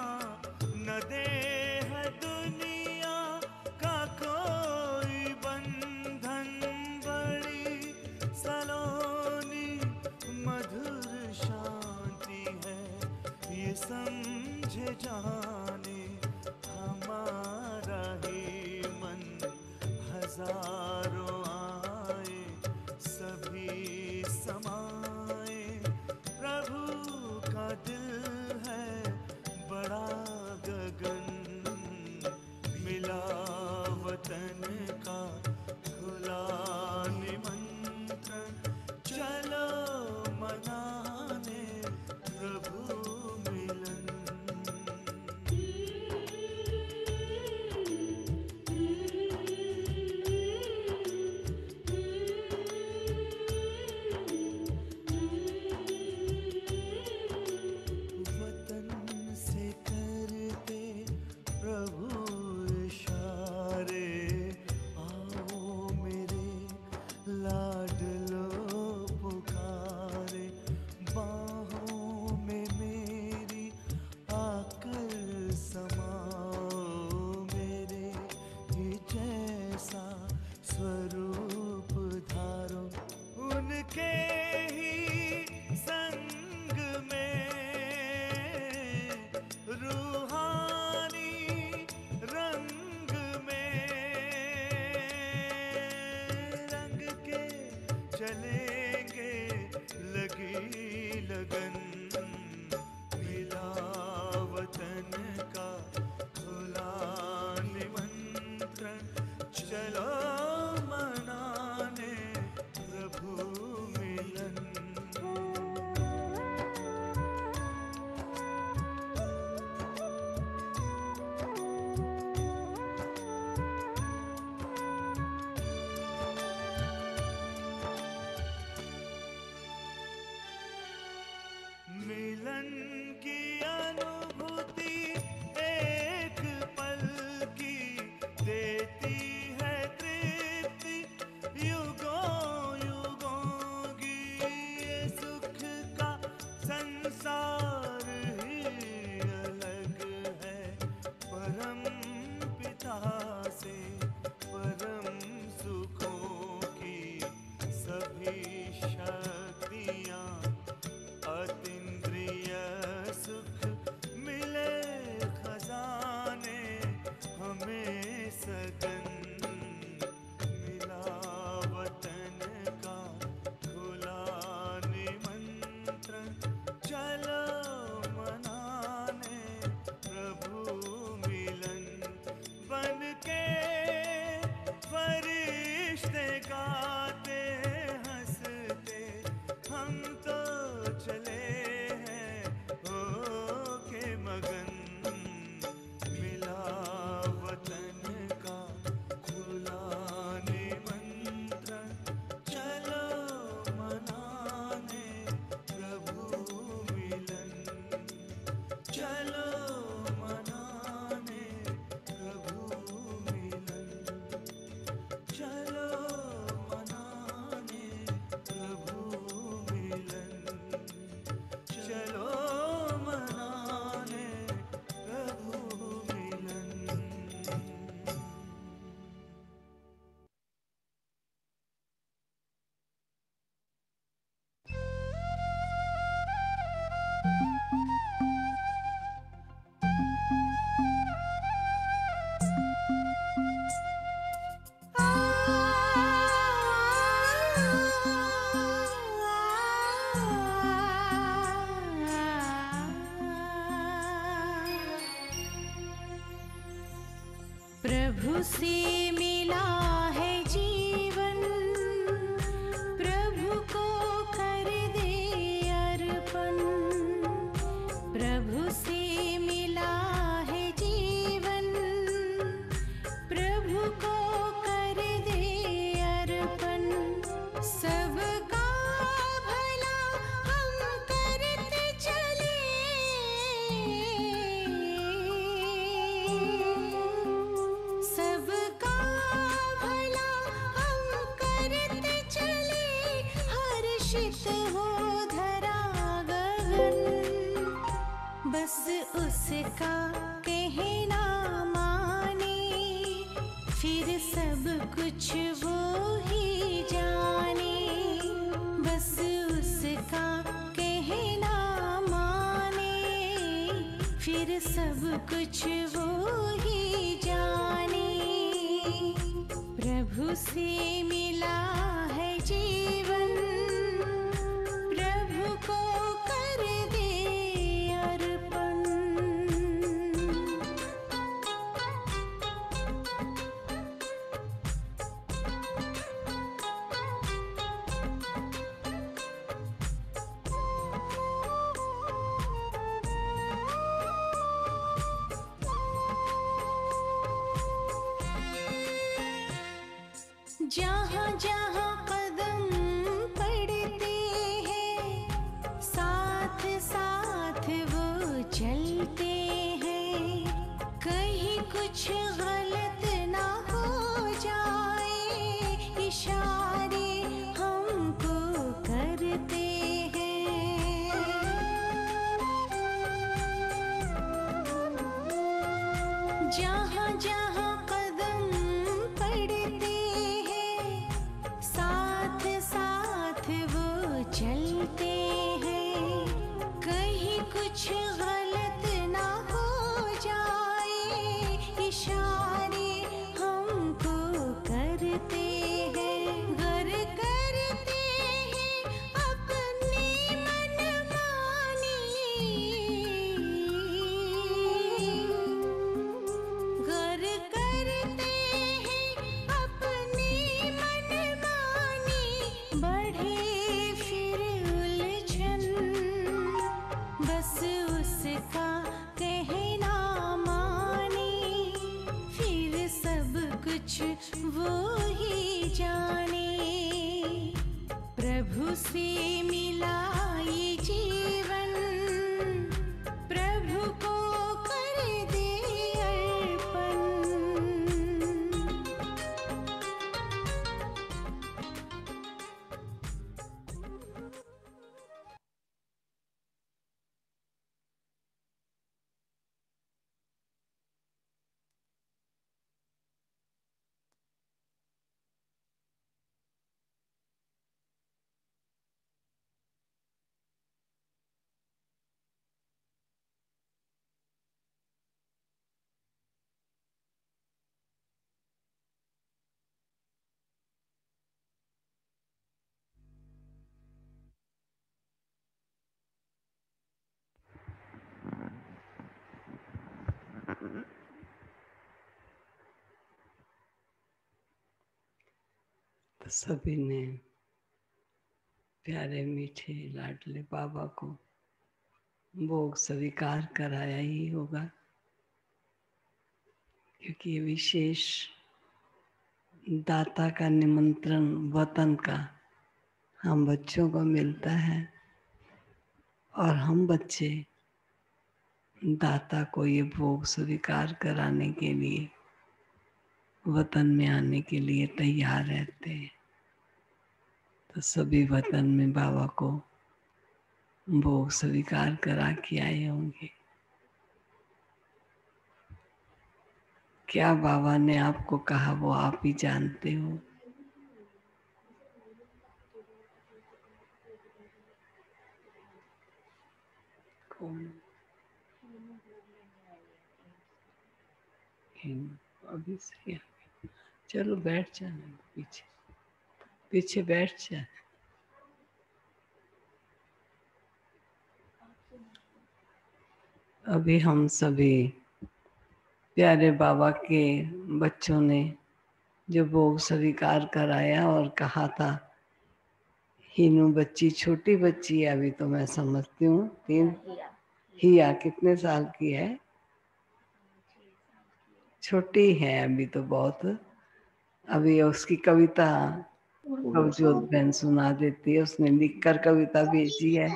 न देह दुनिया का कोई बंधन, बड़ी सलोनी मधुर शांति है ये समझे जाने हमारा ही मन। हजारों आए सभी समाए, प्रभु का दिल है बड़ा गगन। मिला वतन का खुला निमंत्रण, चलो मनाने प्रभु मिलन। स्वरूप धारो उनके ही संग में, रूहानी रंग में रंग के चलेंगे लगी लगन। मिला वतन का खुला निमंत्रण, चलो मनाने प्रभु मिलन। मिलन की अनुभूति एक पल की देती है तृप्ति युगों युगों की। ये सुख का संसार ही अलग है परम पिता से। परम सुखों की सभी शक्तियाँ अतीन्द्रिय सुख मिले खजाने हमें सगन। मिला वतन का खुला निमंत्रण, चलो मनाने प्रभु मिलन। बन के फरिश्ते गाते हंसते हम तो चले हैं हो के मगन। मिला वतन का खुला निमंत्रण, चलो मनाने प्रभु मिलन। चलो मनाने प्रभु मिलन। चलो मनाने प्रभु मिलन। चलो मनाने प्रभु मिलन। प्रभु से मिला है जीवन, प्रभु को कर दे अर्पण। प्रभु बस उसका कहना माने, फिर सब कुछ वो ही जाने। बस उसका कहना माने, फिर सब कुछ वो ही जाने। प्रभु से मिला है जीवन, प्रभु को कर दे अर्पण। जहाँ जहाँ कदम पड़ते हैं, साथ साथ वो चलते हैं। कहीं कुछ गलत ना हो जाए, इशारे हमको करते हैं। जहाँ जहाँ कदम पड़ते हैं, साथ साथ वो चलते हैं। कहीं कुछ गलत ना हो जाए, इशारे हमको करते हैं। गर करते हैं अपनी मनमानी, गर करते हैं अपनी मनमानी। बढ़े फिर उलझन, बस उसका कहना माने, फिर सब कुछ वो ही जाने। प्रभु से मिला ये जीवन, प्रभु को कर दे अर्पण। तो सभी ने प्यारे मीठे लाडले बाबा को भोग स्वीकार कराया ही होगा, क्योंकि ये विशेष दाता का निमंत्रण वतन का हम बच्चों को मिलता है, और हम बच्चे दाता को ये भोग स्वीकार कराने के लिए वतन में आने के लिए तैयार रहते हैं। तो सभी वतन में बाबा को भोग स्वीकार करा के आए होंगे। क्या बाबा ने आपको कहा वो आप ही जानते हो। कौन? अभी से आ गए। चलो बैठ जाना, पीछे पीछे बैठ जा। अभी हम सभी प्यारे बाबा के बच्चों ने जो भोग स्वीकार कराया और कहा था, हीनू बच्ची छोटी बच्ची है अभी, तो मैं समझती हूँ 3 हिया कितने साल की है? छोटी है अभी तो बहुत। अभी उसकी कविता प्रभुजोत बहन सुना देती है, उसने लिखकर कविता भेजी है,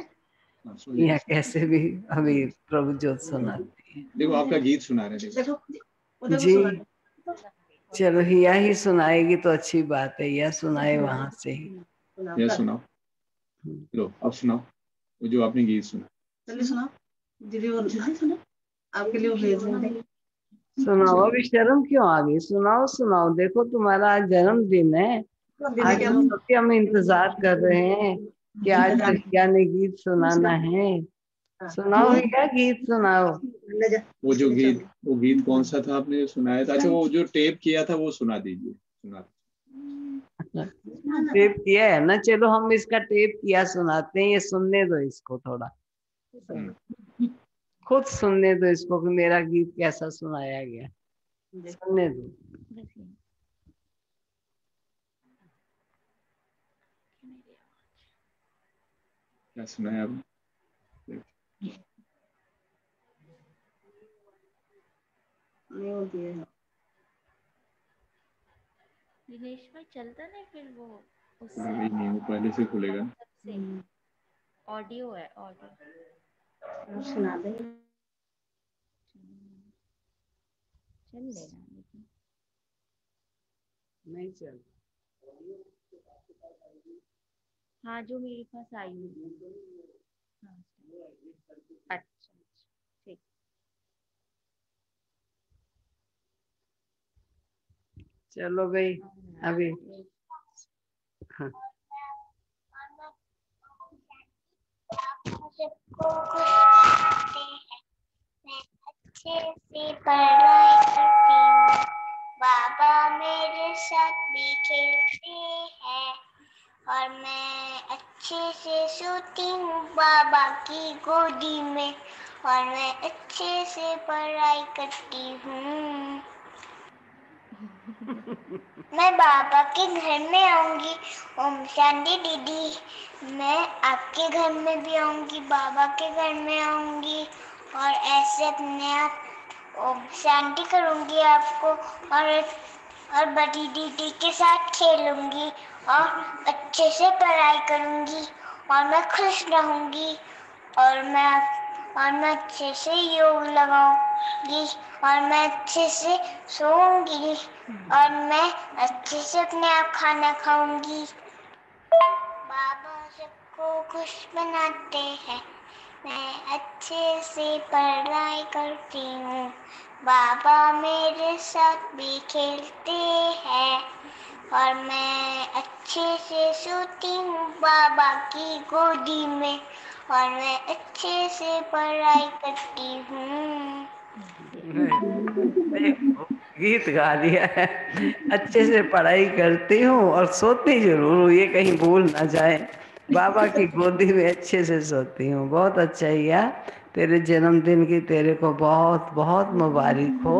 या कैसे भी अभी प्रभुजोत सुनाती है। देखो आपका गीत सुना रहे हैं जी चलो, हिया ही सुनाएगी तो अच्छी बात है, या सुनाए वहां से ही। यह सुनाओ, लो अब सुनाओ वो जो आपने गीत सुना। चलिए सुनाओ। दीदी और जो है सुना आपके लिए वो भेज देंगे। सुनाओ, अभी शर्म क्यों आ गई? सुनाओ सुनाओ, देखो तुम्हारा आज जन्मदिन है। आज क्या सबके हम इंतजार कर रहे हैं कि आज भैया ने गीत सुनाना है। सुनाओ भैया, गीत सुनाओ। वो गीत कौन सा था आपने जो सुनाया था? अच्छा, वो जो टेप किया था वो सुना दीजिए। सुना टेप किया है ना, चलो हम इसका टेप किया सुनाते हैं। ये सुनने दो इसको थोड़ा, खुद सुनने दो इसको कि मेरा गीत कैसा सुनाया गया। सुनने दो। क्या सुनाया आप? दिनेश भाई चलता नहीं फिर वो नहीं नहीं, वो पहले से खुलेगा। से ऑडियो है ऑडियो सुना दे। चल लेना लेकिन नहीं चल। हाँ जो मेरे पास आई हुई हाँ अच्छा अच्छा ठीक चलो भाई अभी। हाँ। सबको खुश बनाते हैं, मैं अच्छे से पढ़ाई करती हूँ, बाबा मेरे साथ भी खेलते हैं और मैं अच्छे से सोती हूँ बाबा की गोदी में और मैं अच्छे से पढ़ाई करती हूँ। मैं बाबा के घर में आऊंगी। ओम शांति दीदी, मैं आपके घर में भी आऊंगी, बाबा के घर में आऊंगी और ऐसे अपने आप ओम शांति करूंगी आपको और बड़ी दीदी के साथ खेलूंगी और अच्छे से पढ़ाई करूंगी और मैं खुश रहूंगी और मैं अच्छे से योग लगाऊंगी और मैं अच्छे से सोऊंगी और मैं अच्छे से अपने आप खाना खाऊंगी। बाबा सबको खुश बनाते हैं, मैं अच्छे से पढ़ाई करती हूँ, बाबा मेरे साथ भी खेलते हैं और मैं अच्छे से सोती हूँ बाबा की गोदी में और मैं अच्छे से पढ़ाई करती हूँ। देखो, गीत गा दिया है। अच्छे से पढ़ाई करती हूँ और सोती जरूर हूँ, ये कहीं भूल ना जाए। बाबा की गोदी में अच्छे से सोती हूँ। बहुत अच्छा हिया। तेरे जन्मदिन की तेरे को बहुत बहुत मुबारक हो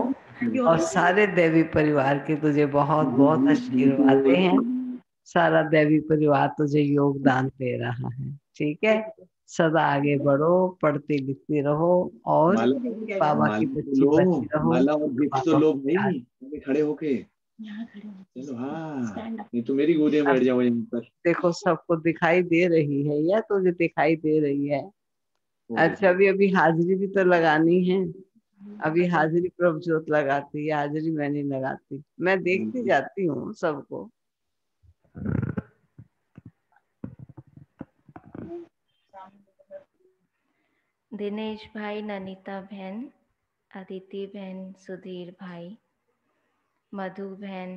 और सारे देवी परिवार के तुझे बहुत बहुत आशीर्वादें हैं। सारा देवी परिवार तुझे योगदान दे रहा है। ठीक है, सदा आगे बढ़ो, पढ़ते लिखते रहो और माला बाबा की माला तो बच्ची लो, बनी रहो। माला और गिफ्ट तो बाबा लो को भाई, प्यार। अभी खड़े होके। चलो हाँ, नहीं तो मेरी गोदी में अब बैठ जाओ यहीं पर। देखो सबको दिखाई दे रही है या तुझे दिखाई दे रही है? हो अच्छा, गई। अभी अभी हाजिरी भी तो लगानी है। अभी हाजिरी प्रभजोत लगाती है, हाजिरी मैं नहीं लगाती। मैं देखती जाती हूँ सबको। दिनेश भाई, ननीता बहन, अदिति बहन, सुधीर भाई, मधु बहन,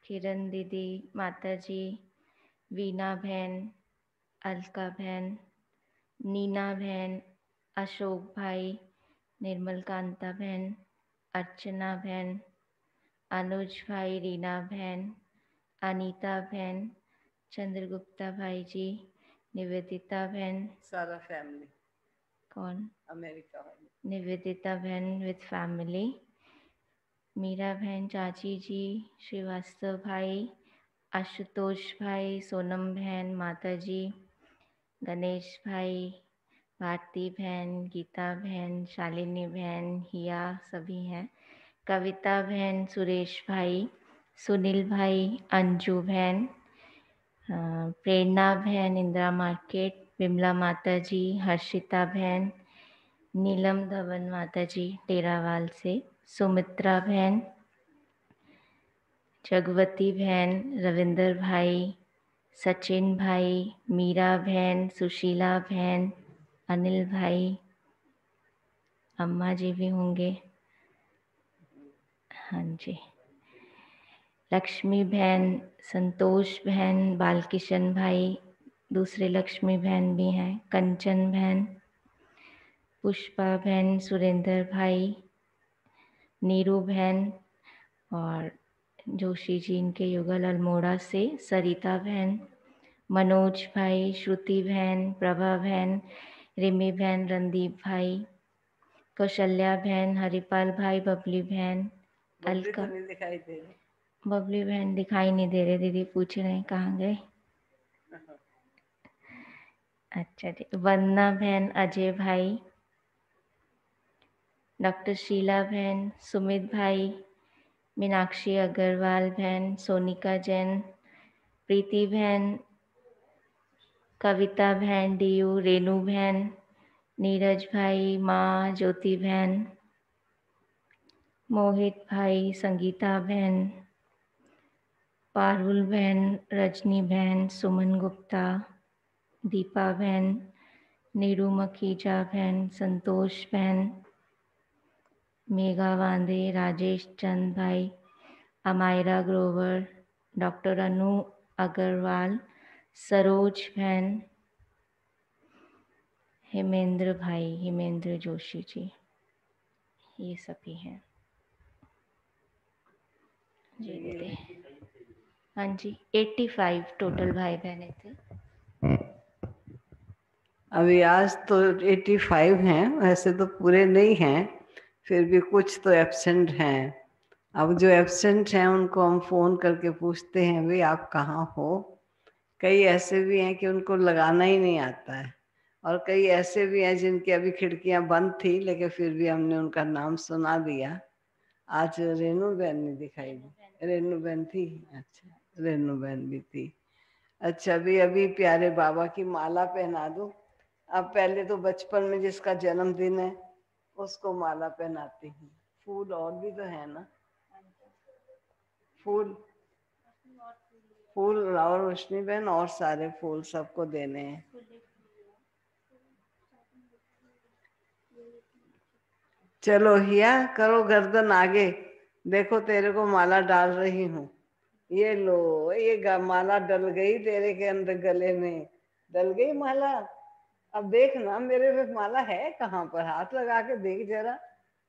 किरण दीदी, माता जी, वीना बहन, अलका बहन, नीना बहन, अशोक भाई, निर्मल कांता बहन, अर्चना बहन, अनुज भाई, रीना बहन, अनीता बहन, चंद्रगुप्ता भाई जी, निवेदिता बहन, सारा फैमिली कौन? अमेरिका वाली। निवेदिता बहन विद फैमिली, मीरा बहन, चाची जी, श्रीवास्तव भाई, आशुतोष भाई, सोनम बहन, माता जी, गणेश भाई, भारती बहन, गीता बहन, शालिनी बहन, हिया सभी हैं, कविता बहन, सुरेश भाई, सुनील भाई, अंजू बहन, प्रेरणा बहन, इंदिरा मार्केट, विमला माता जी, हर्षिता बहन, नीलम धवन माता जी टेरावाल से, सुमित्रा बहन, जगवती बहन, रविंदर भाई, सचिन भाई, मीरा बहन, सुशीला बहन, अनिल भाई, अम्मा जी भी होंगे। हाँ जी। लक्ष्मी बहन, संतोष बहन, बालकिशन भाई, दूसरे लक्ष्मी बहन भी हैं, कंचन बहन, पुष्पा बहन, सुरेंद्र भाई, नीरू बहन और जोशी जी इनके युगल अल्मोड़ा से, सरिता बहन, मनोज भाई, श्रुति बहन, प्रभा बहन, रिमी बहन, रणदीप भाई, कौशल्या बहन, हरिपाल भाई, बबली बहन, बबली तो अलका। नहीं दिखाई दे रही। बबली बहन दिखाई नहीं दे रहे, दीदी पूछ रहे हैं कहाँ गए। अच्छा जी। वंदना बहन, अजय भाई, डॉक्टर शीला बहन, सुमित भाई, मीनाक्षी अग्रवाल बहन, सोनिका जैन, प्रीति बहन, कविता बहन, डीयू, रेनू बहन, नीरज भाई, माँ, ज्योति बहन, मोहित भाई, संगीता बहन, पारुल बहन, रजनी बहन, सुमन गुप्ता, दीपा बहन, नीरू मखीजा बहन, संतोष बहन, मेघा वांदे, राजेश चंद भाई, अमायरा ग्रोवर, डॉक्टर अनु अग्रवाल, सरोज बहन, हेमेंद्र भाई, हेमेंद्र जोशी जी, ये सभी हैं जी दीदी। हाँ जी, 85 टोटल भाई बहने थे। अभी आज तो 85 हैं, वैसे तो पूरे नहीं हैं, फिर भी कुछ तो एब्सेंट हैं। अब जो एब्सेंट हैं उनको हम फ़ोन करके पूछते हैं, भाई आप कहाँ हो। कई ऐसे भी हैं कि उनको लगाना ही नहीं आता है, और कई ऐसे भी हैं जिनकी अभी खिड़कियां बंद थी लेकिन फिर भी हमने उनका नाम सुना दिया। आज रेनू बहन नहीं दिखाई दी। रेनू बहन थी? अच्छा, रेनू बहन भी थी। अच्छा, अभी अभी प्यारे बाबा की माला पहना दूं। अब पहले तो बचपन में जिसका जन्मदिन है उसको माला पहनाती हूँ। फूल और भी तो है ना, फूल फूल और रोशनी बहन और सारे फूल सबको देने हैं। चलो हिया, करो गर्दन आगे, देखो तेरे को माला डाल रही हूँ। ये लो, ये माला डल गई तेरे के अंदर, गले में डल गई माला। अब देख ना मेरे पे माला है कहाँ पर, हाथ लगा के देख जरा,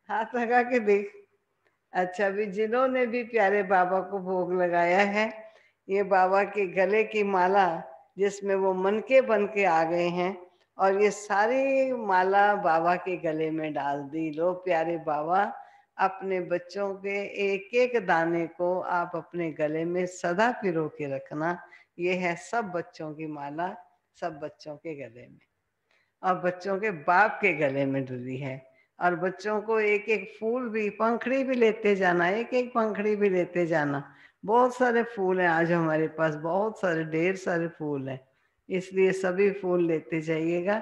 हाथ लगा के देख। अच्छा, भी जिन्होंने भी प्यारे बाबा को भोग लगाया है, ये बाबा के गले की माला जिसमें वो मन के बन के आ गए हैं, और ये सारी माला बाबा के गले में डाल दी। लो प्यारे बाबा, अपने बच्चों के एक एक दाने को आप अपने गले में सदा पिरो के रखना। ये है सब बच्चों की माला, सब बच्चों के गले में, और बच्चों के बाप के गले में डली है। और बच्चों को एक एक फूल भी, पंखड़ी भी लेते जाना, एक एक पंखड़ी भी लेते जाना। बहुत सारे फूल हैं आज हमारे पास, बहुत सारे, ढेर सारे फूल हैं, इसलिए सभी फूल लेते जाइएगा।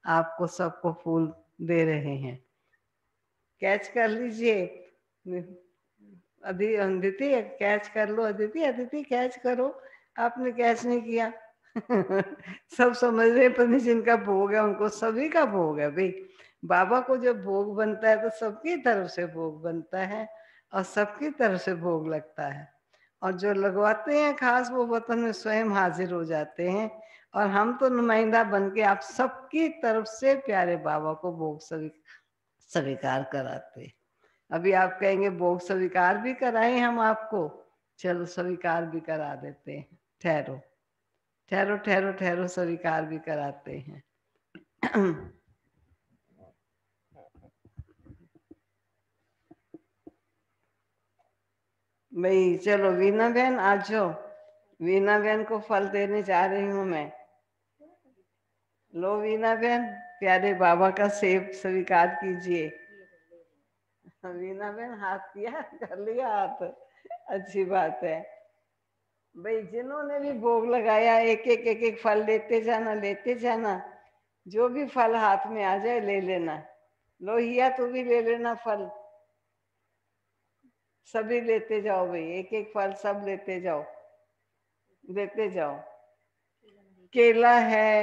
आपको सबको फूल दे रहे हैं, कैच कर लीजिए। अदिति कैच कर लो, अदिति अदिति कैच करो, आपने कैच नहीं किया। सब समझ रहे, पता जिनका भोग है उनको सभी का भोग है भाई। बाबा को जब भोग बनता है तो सबकी तरफ से भोग बनता है और सबकी तरफ से भोग लगता है, और जो लगवाते हैं खास वो वतन में स्वयं हाजिर हो जाते हैं, और हम तो नुमाइंदा बन के आप सबकी तरफ से प्यारे बाबा को भोग स्वीकार कराते। अभी आप कहेंगे भोग स्वीकार भी कराएं हम आपको, चलो स्वीकार भी करा देते हैं। ठहरो ठहरो ठहरो ठहरो, स्वीकार भी कराते हैं। भाई चलो वीना बहन आज जाओ, वीना बहन को फल देने जा रही हूँ मैं। लो वीना बहन, प्यारे बाबा का सेब स्वीकार कीजिए। वीना बहन हाथ किया, कर लिया हाथ, अच्छी बात है भाई। जिन्होंने भी भोग लगाया एक एक एक एक फल लेते जाना, लेते जाना। जो भी फल हाथ में आ जाए ले लेना। लो हिया, तू भी ले लेना फल, सभी लेते जाओ भाई, एक एक फल सब लेते जाओ, लेते जाओ। केला है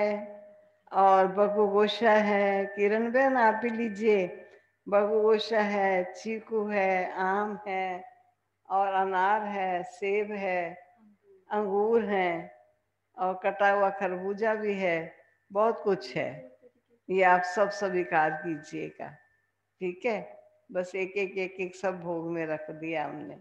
और बकू गोशा है, किरण बहन आप भी लीजिए। बगोशा है, चीकू है, आम है और अनार है, सेब है, अंगूर है और कटा हुआ खरबूजा भी है, बहुत कुछ है। ये आप सब स्वीकार कीजिएगा, ठीक है। बस एक एक एक एक सब भोग में रख दिया हमने।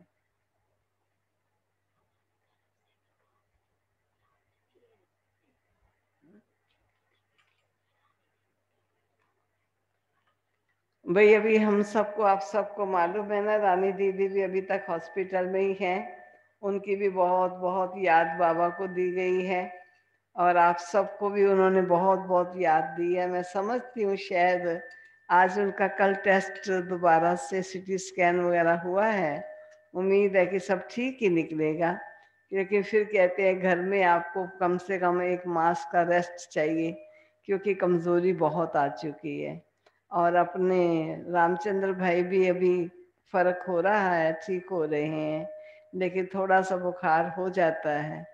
भाई अभी हम सबको, आप सबको मालूम है ना, रानी दीदी भी अभी तक हॉस्पिटल में ही हैं। उनकी भी बहुत बहुत याद बाबा को दी गई है और आप सबको भी उन्होंने बहुत बहुत याद दी है। मैं समझती हूँ शायद आज उनका कल टेस्ट दोबारा से सीटी स्कैन वगैरह हुआ है, उम्मीद है कि सब ठीक ही निकलेगा। क्योंकि फिर कहते हैं घर में आपको कम से कम 1 मास का रेस्ट चाहिए, क्योंकि कमज़ोरी बहुत आ चुकी है। और अपने रामचंद्र भाई भी अभी फर्क हो रहा है, ठीक हो रहे हैं, लेकिन थोड़ा सा बुखार हो जाता है।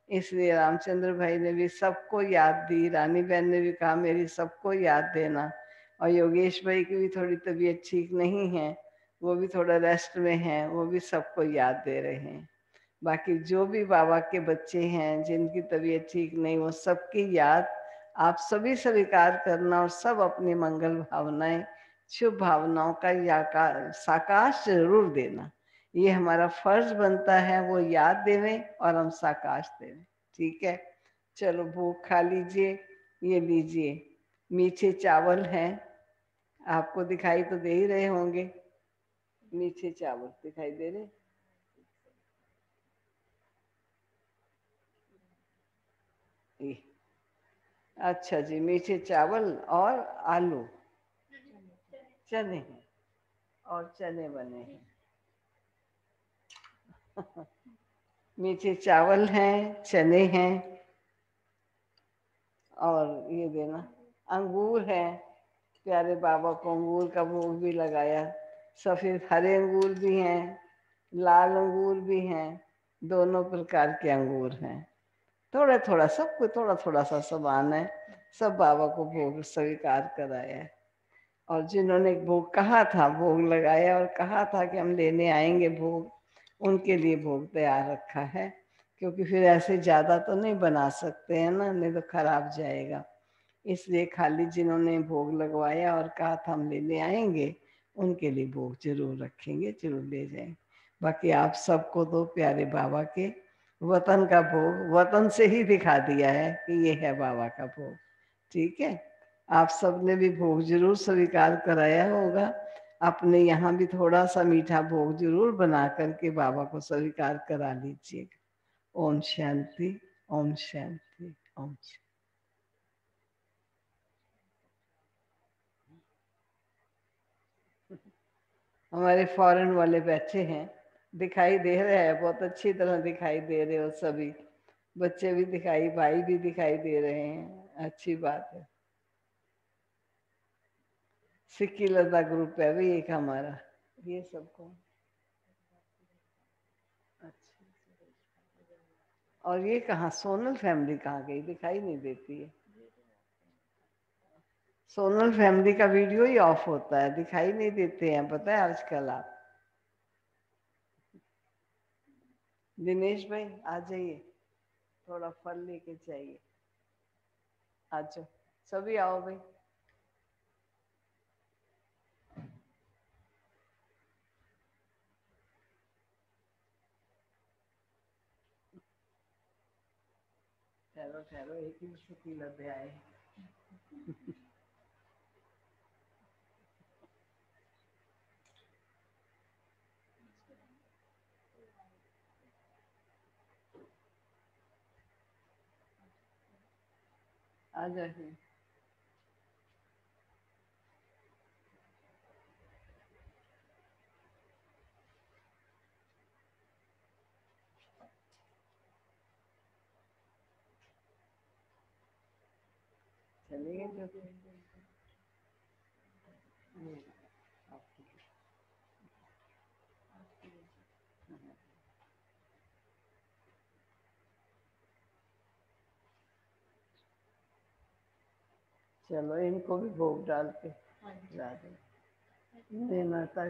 इसलिए रामचंद्र भाई ने भी सबको याद दी, रानी बहन ने भी कहा मेरी सबको याद देना। और योगेश भाई की भी थोड़ी तबीयत ठीक नहीं है, वो भी थोड़ा रेस्ट में है, वो भी सबको याद दे रहे हैं। बाकी जो भी बाबा के बच्चे हैं जिनकी तबीयत ठीक नहीं, वो सबकी याद आप सभी स्वीकार करना और सब अपनी मंगल भावनाएं, शुभ भावनाओं का साकाश जरूर देना। ये हमारा फर्ज बनता है, वो याद देवें और हम साकाश देवें, ठीक है। चलो भूख खा लीजिए। ये लीजिए मीठे चावल हैं, आपको दिखाई तो दे ही रहे होंगे, मीठे चावल दिखाई दे रहे। ये अच्छा जी, मीठे चावल और आलू, चने हैं और चने बने हैं। मीठे चावल हैं, चने हैं और ये देना अंगूर है। प्यारे बाबा को अंगूर का भोग भी लगाया। सफेद हरे अंगूर भी हैं, लाल अंगूर भी हैं, दोनों प्रकार के अंगूर हैं। थोड़ा थोड़ा सबको थोड़ा थोड़ा सा सामान है, सब बाबा को भोग स्वीकार कराया है। और जिन्होंने भोग कहा था, भोग लगाया और कहा था कि हम लेने आएंगे भोग, उनके लिए भोग तैयार रखा है। क्योंकि फिर ऐसे ज़्यादा तो नहीं बना सकते हैं ना, नहीं तो खराब जाएगा। इसलिए खाली जिन्होंने भोग लगवाया और कहा था हम लेने आएंगे, उनके लिए भोग जरूर रखेंगे, जरूर ले जाएंगे। बाकी आप सबको तो प्यारे बाबा के वतन का भोग वतन से ही दिखा दिया है कि ये है बाबा का भोग, ठीक है। आप सबने भी भोग जरूर स्वीकार कराया होगा। अपने यहाँ भी थोड़ा सा मीठा भोग जरूर बना करके बाबा को स्वीकार करा लीजिएगा। ओम शांति, ओम शांति, ओम शांति। हमारे फॉरेन वाले बैठे हैं, दिखाई दे रहे हैं, बहुत अच्छी तरह दिखाई दे रहे हो सभी। बच्चे भी दिखाई, भाई भी दिखाई दे रहे हैं, अच्छी बात है। सिक्की लता ग्रुप है भी एक हमारा। ये सब कौन? अच्छा, और ये कहाँ सोनल फैमिली कहाँ गई, दिखाई नहीं देती है। सोनल फैमिली का वीडियो ही ऑफ होता है, दिखाई नहीं देते हैं, पता है आजकल आप। दिनेश भाई आ जाइए, थोड़ा फल लेके चाहिए, आ जाओ, सभी आओ भाई। ठहरो ठहरो, एक ही सुखी लदे आए। आ जाइए। चलिए जो चलो इनको भी भोग डाल के ला दें। जय माता